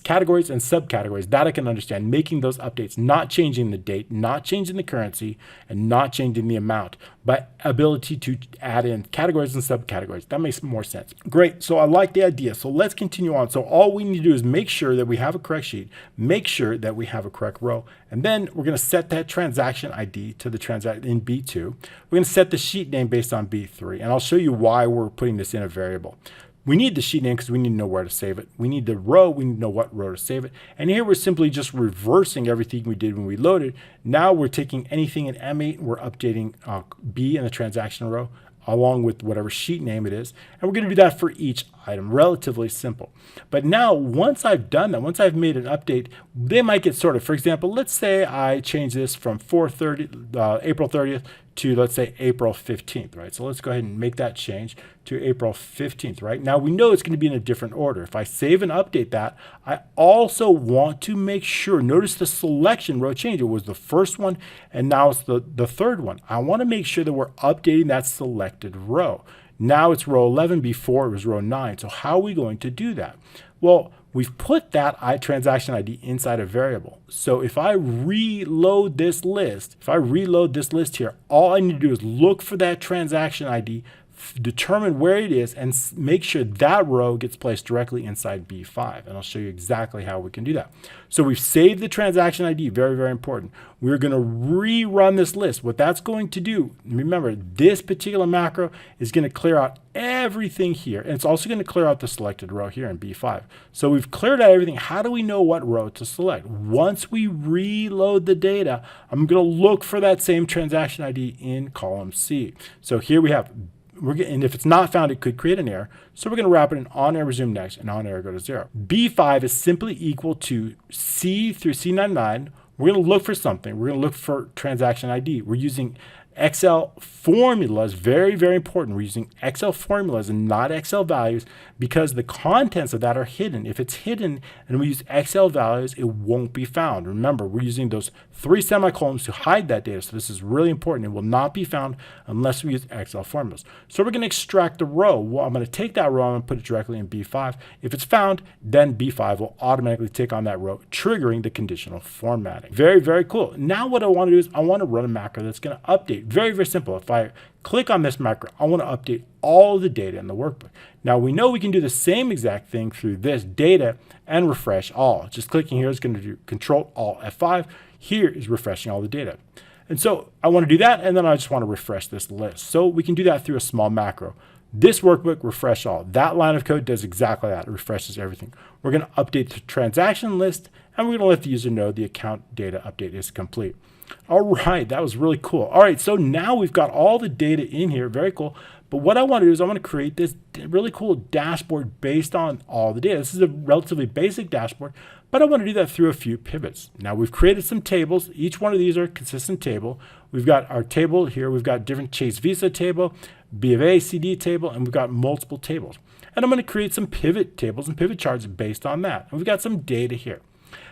Speaker 1: categories and subcategories. That I can understand, making those updates, not changing the date, not changing the currency, and not changing the amount, but ability to add in categories and subcategories. That makes more sense. Great. So I like the idea. So let's continue on. So all we need to do is make sure that we have a correct sheet, make sure that we have a correct row, and then we're going to set that transaction ID to the transaction in B2. We're going to set the sheet name based on B3, and I'll show you why we're putting this in a variable. We need the sheet name because we need to know where to save it. We need the row. We need to know what row to save it. And here we're simply just reversing everything we did when we loaded. Now we're taking anything in M8. We're updating B in the transaction row along with whatever sheet name it is. And we're going to do that for each item. Relatively simple. But now once I've done that, once I've made an update, they might get sorted. For example, let's say I change this from April 30th to, let's say, April 15th, right? So let's go ahead and make that change to April 15th, right? Now we know it's going to be in a different order. If I save and update that, I also want to make sure, notice the selection row change. It was the first one, and now it's the third one. I want to make sure that we're updating that selected row. Now it's row 11, before it was row 9. So how are we going to do that? Well, we've put that transaction ID inside a variable. So if I reload this list, here, all I need to do is look for that transaction ID, determine where it is, and make sure that row gets placed directly inside B5. And I'll show you exactly how we can do that. So we've saved the transaction ID, very, very important. We're going to rerun this list. What that's going to do, remember, this particular macro is going to clear out everything here. And it's also going to clear out the selected row here in B5. So we've cleared out everything. How do we know what row to select? Once we reload the data, I'm going to look for that same transaction ID in column C. So here we have, and if it's not found, it could create an error. So we're going to wrap it in on error resume next, and on error go to 0. B5 is simply equal to C through C99. We're going to look for something. We're going to look for transaction ID. We're using Excel formulas, very, very important. We're using Excel formulas and not Excel values because the contents of that are hidden. If it's hidden and we use Excel values, it won't be found. Remember, we're using those 3 semicolons to hide that data. So this is really important. It will not be found unless we use Excel formulas. So we're going to extract the row. Well, I'm going to take that row and put it directly in B5. If it's found, then B5 will automatically take on that row, triggering the conditional formatting. Very, very cool. Now what I want to do is I want to run a macro that's going to update. Very, very simple. If I click on this macro, I want to update all the data in the workbook. Now we know we can do the same exact thing through this data and refresh all. Just clicking here is going to do Control Alt F5. Here is refreshing all the data. And so I want to do that, and then I just want to refresh this list. So we can do that through a small macro. This workbook, refresh all. That line of code does exactly that. It refreshes everything. We're going to update the transaction list, and we're going to let the user know the account data update is complete. All right, that was really cool. All right, so now we've got all the data in here, very cool. But what I want to do is I want to create this really cool dashboard based on all the data. This is a relatively basic dashboard, but I want to do that through a few pivots. Now we've created some tables. Each one of these are a consistent table. We've got our table here. We've got different Chase Visa table, B of A, CD table, and we've got multiple tables. And I'm going to create some pivot tables and pivot charts based on that. And we've got some data here.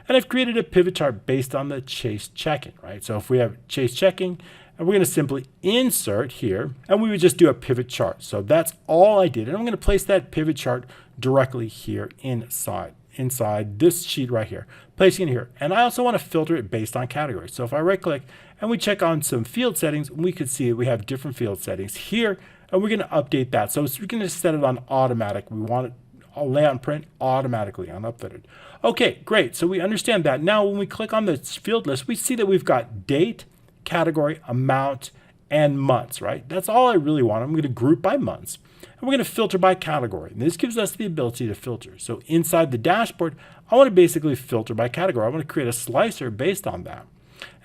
Speaker 1: And I've created a pivot chart based on the Chase checking, right? So if we have Chase checking, and we're going to simply insert here, and we would just do a pivot chart. So that's all I did. And I'm going to place that pivot chart directly here inside this sheet right here, placing it here. And I also want to filter it based on category. So if I right click and we check on some field settings, we could see we have different field settings here, and we're going to update that. So we can just set it on automatic. We want it layout and print automatically on updated. Okay, great. So we understand that. Now when we click on the field list, we see that we've got date, category, amount, and months, right? That's all I really want. I'm going to group by months, and we're going to filter by category. And this gives us the ability to filter. So inside the dashboard, I want to basically filter by category. I want to create a slicer based on that.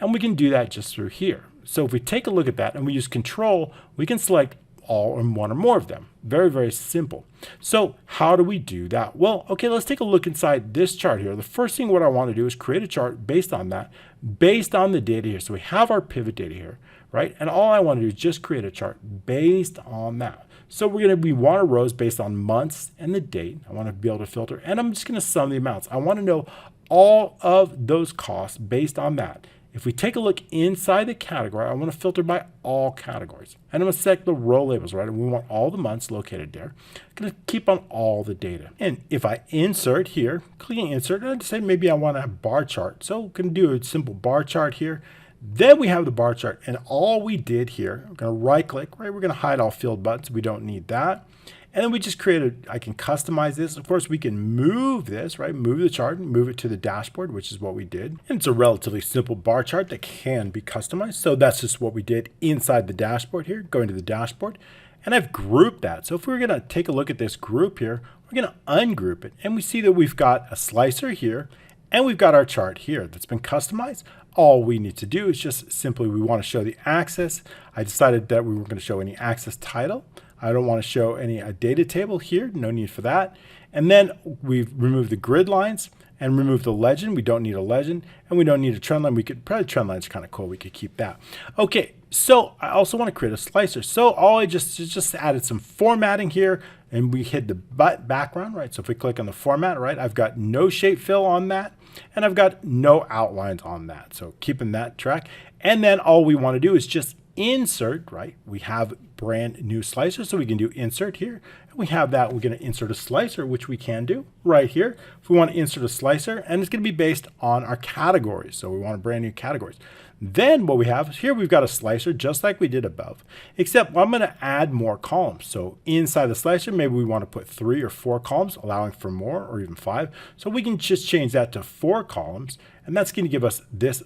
Speaker 1: And we can do that just through here. So if we take a look at that and we use control, we can select all or one or more of them. Very, very simple. So how do we do that? Well, okay, let's take a look inside this chart here. The first thing what I want to do is create a chart based on that, based on the data here. So we have our pivot data here, right? And all I want to do is just create a chart based on that. So we want rows based on months and the date. I want to be able to filter, and I'm just going to sum the amounts. I want to know all of those costs based on that. If we take a look inside the category, I want to filter by all categories. And I'm going to select the row labels, right? And we want all the months located there. I'm going to keep on all the data. And if I insert here, clicking insert, and I'd say maybe I want a bar chart. So we can do a simple bar chart here. Then we have the bar chart. And all we did here, I'm going to right click, right? We're going to hide all field buttons. We don't need that. And then we just created, I can customize this. Of course, we can move this, right? Move the chart and move it to the dashboard, which is what we did. And it's a relatively simple bar chart that can be customized. So that's just what we did inside the dashboard here, going to the dashboard. And I've grouped that. So if we're going to take a look at this group here, we're going to ungroup it. And we see that we've got a slicer here, and we've got our chart here that's been customized. All we need to do is just simply, we want to show the axis. I decided that we weren't going to show any axis title. I don't want to show any data table here, no need for that. And then we've removed the grid lines and removed the legend. We don't need a legend, and we don't need a trend line. We could probably, trend line's kind of cool. We could keep that. Okay, so I also want to create a slicer. So all I just added some formatting here, and we hid the background, right? So if we click on the format, right, I've got no shape fill on that, and I've got no outlines on that. So keeping that track. And then all we want to do is just insert, right? We have brand new slicer, so we can do insert here. And we have that. We're going to insert a slicer, which we can do right here. If we want to insert a slicer, and it's going to be based on our categories. So we want a brand new categories. Then what we have is here, we've got a slicer just like we did above, except I'm going to add more columns. So inside the slicer, maybe we want to put 3 or 4 columns, allowing for more, or even 5. So we can just change that to 4 columns, and that's going to give us this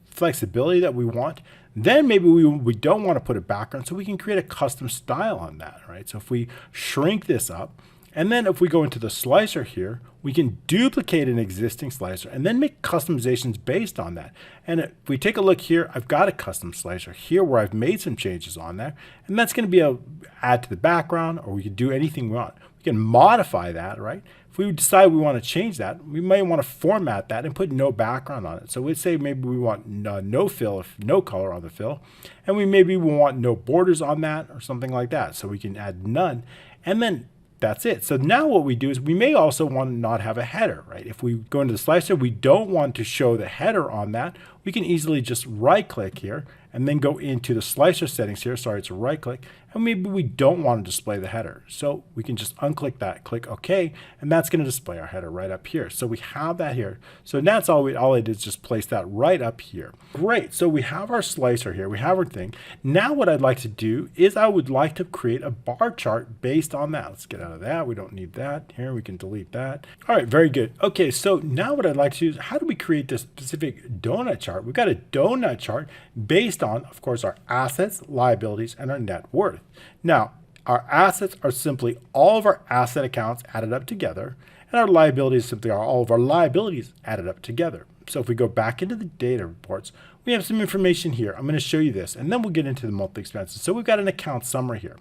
Speaker 1: flexibility that we want. Then maybe we don't want to put a background, so we can create a custom style on that, right? So if we shrink this up, and then if we go into the slicer here, we can duplicate an existing slicer and then make customizations based on that. And if we take a look here, I've got a custom slicer here where I've made some changes on there, and that's going to be able to add to the background, or we can do anything we want. We can modify that, right? If we decide we want to change that, we may want to format that and put no background on it. So we'd say maybe we want no fill, no color on the fill, and we want no borders on that or something like that. So we can add none, and then that's it. So now what we do is we may also want to not have a header, right? If we go into the slicer, we don't want to show the header on that. We can easily just right click here and then go into the slicer settings here. Sorry, it's a right click. And maybe we don't want to display the header. So we can just unclick that, click OK, and that's going to display our header right up here. So we have that here. So that's all I did is just place that right up here. Great. So we have our slicer here. We have our thing. Now what I'd like to do is I would like to create a bar chart based on that. Let's get out of that. We don't need that. Here we can delete that. All right, very good. Okay, so now what I'd like to do is how do we create this specific donut chart? We've got a donut chart based on, of course, our assets, liabilities, and our net worth. Now, our assets are simply all of our asset accounts added up together, and our liabilities simply are all of our liabilities added up together. So if we go back into the data reports, we have some information here. I'm going to show you this, and then we'll get into the monthly expenses. So we've got an account summary here.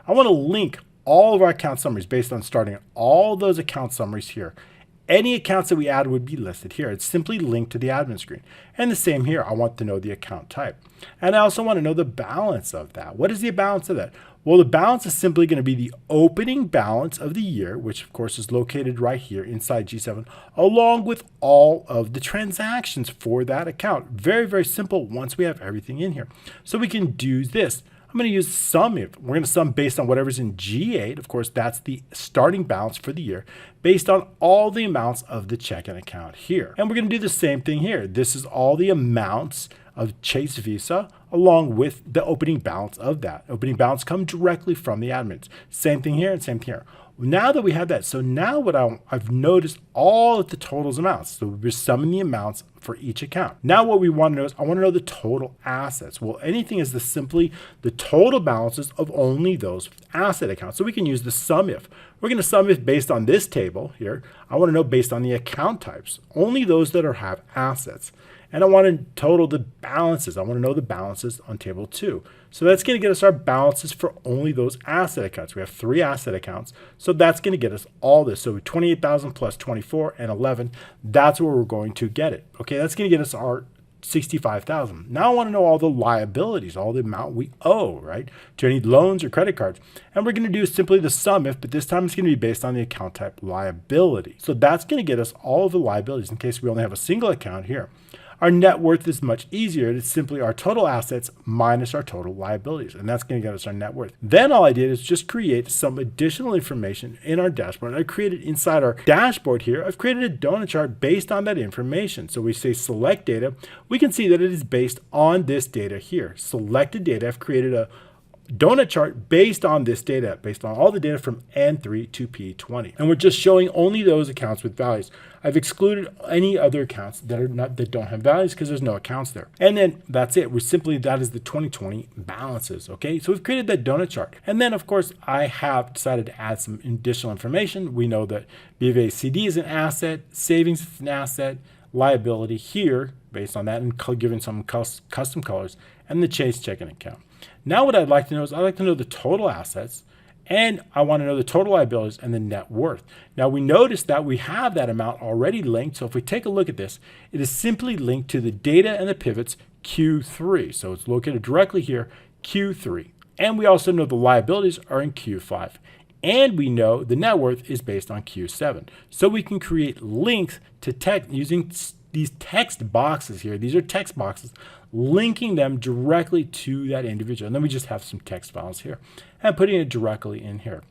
Speaker 1: I want to link all of our account summaries based on starting all those account summaries here. Any accounts that we add would be listed here. It's simply linked to the admin screen. And the same here. I want to know the account type. And I also want to know the balance of that. What is the balance of that? Well, the balance is simply going to be the opening balance of the year, which of course is located right here inside G7, along with all of the transactions for that account. Very, very simple once we have everything in here. So we can do this. I'm going to use sum if. We're going to sum based on whatever's in G8. Of course, that's the starting balance for the year based on all the amounts of the checking account here. And we're going to do the same thing here. This is all the amounts of Chase Visa along with the opening balance of that. Opening balance come directly from the admins. Same thing here and same thing here. Now that we have that, so now what I've noticed all of the totals amounts. So we're summing the amounts for each account. Now what we want to know is I want to know the total assets. Well, anything is simply the total balances of only those asset accounts. So we can use the sum if. We're going to sum if based on this table here. I want to know based on the account types, only those that have assets. And I want to total the balances. I want to know the balances on table 2. So that's going to get us our balances for only those asset accounts. We have 3 asset accounts. So that's going to get us all this. So 28,000 plus 24 and 11, that's where we're going to get it. Okay, that's going to get us our 65,000. Now I want to know all the liabilities, all the amount we owe, right, to any loans or credit cards. And we're going to do simply the sum if, but this time it's going to be based on the account type liability. So that's going to get us all of the liabilities in case we only have a single account here. Our net worth is much easier. It's simply our total assets minus our total liabilities, and that's going to get us our net worth. Then all I did is just create some additional information in our dashboard. I created inside our dashboard here, I've created a donut chart based on that information. So we say select data. We can see that it is based on this data here. Selected data, I've created a donut chart based on this data, based on all the data from N3 to P20. And we're just showing only those accounts with values. I've excluded any other accounts that don't have values because there's no accounts there. And then that's it. That is the 2020 balances. Okay, so we've created that donut chart. And then of course I have decided to add some additional information. We know that BofA CD is an asset, savings is an asset, liability here based on that, and given some custom colors, and the Chase checking account. Now what I'd like to know is I'd like to know the total assets, and I want to know the total liabilities and the net worth. Now we notice that we have that amount already linked. So if we take a look at this, it is simply linked to the data and the pivots Q3. So it's located directly here, Q3. And we also know the liabilities are in Q5. And we know the net worth is based on Q7. So we can create links to text using these text boxes here. These are text boxes, linking them directly to that individual. And then we just have some text files here and putting it directly in here.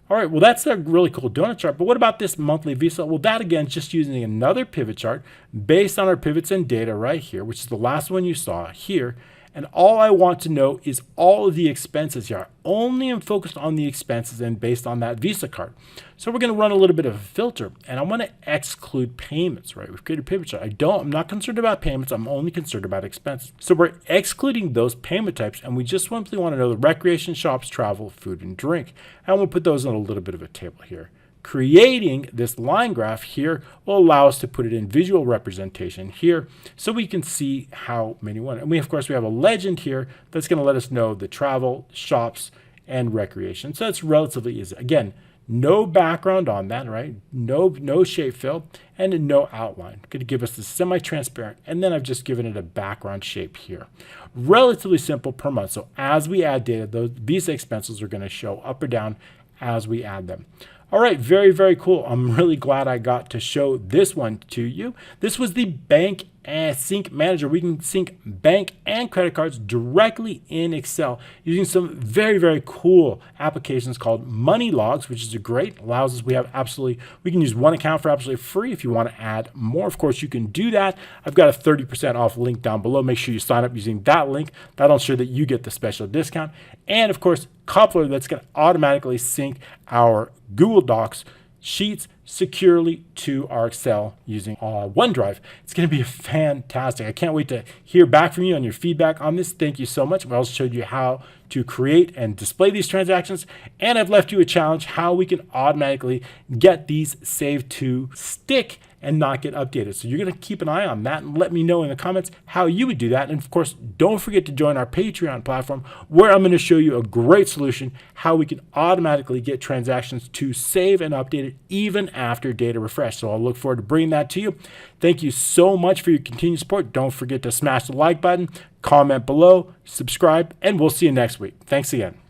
Speaker 1: All right, well, that's a really cool donut chart. But what about this monthly Visa? Well, that again, just using another pivot chart based on our pivots and data right here, which is the last one you saw here. And all I want to know is all of the expenses here. I only am focused on the expenses and based on that Visa card. So we're going to run a little bit of a filter, and I want to exclude payments, right? We've created a pivot chart. I'm not concerned about payments. I'm only concerned about expenses. So we're excluding those payment types, and we just simply want to know the recreation, shops, travel, food, and drink. And we'll put those in a little bit of a table here. Creating this line graph here will allow us to put it in visual representation here so we can see how many won. And of course, we have a legend here that's going to let us know the travel, shops, and recreation. So that's relatively easy. Again, no background on that, right? No shape fill and no outline. Going to give us the semi-transparent, and then I've just given it a background shape here. Relatively simple per month. So as we add data, those Visa expenses are going to show up or down as we add them. All right, very, very cool. I'm really glad I got to show this one to you. This was the Bank Sync Manager. We can sync bank and credit cards directly in Excel using some very, very cool applications called MoneyLogs, which is allows us, we can use one account for absolutely free. If you want to add more, of course, you can do that. I've got a 30% off link down below. Make sure you sign up using that link. That'll ensure that you get the special discount. And of course, Coupler, that's going to automatically sync our Google Docs sheets securely to our Excel using OneDrive. It's going to be fantastic. I can't wait to hear back from you on your feedback on this. Thank you so much. I also showed you how to create and display these transactions, and I've left you a challenge how we can automatically get these saved to stick and not get updated. So you're going to keep an eye on that and let me know in the comments how you would do that. And of course, don't forget to join our Patreon platform, where I'm going to show you a great solution how we can automatically get transactions to save and update it even after data refresh. So I'll look forward to bringing that to you. Thank you so much for your continued support. Don't forget to smash the like button, comment below, subscribe, and we'll see you next week. Thanks again.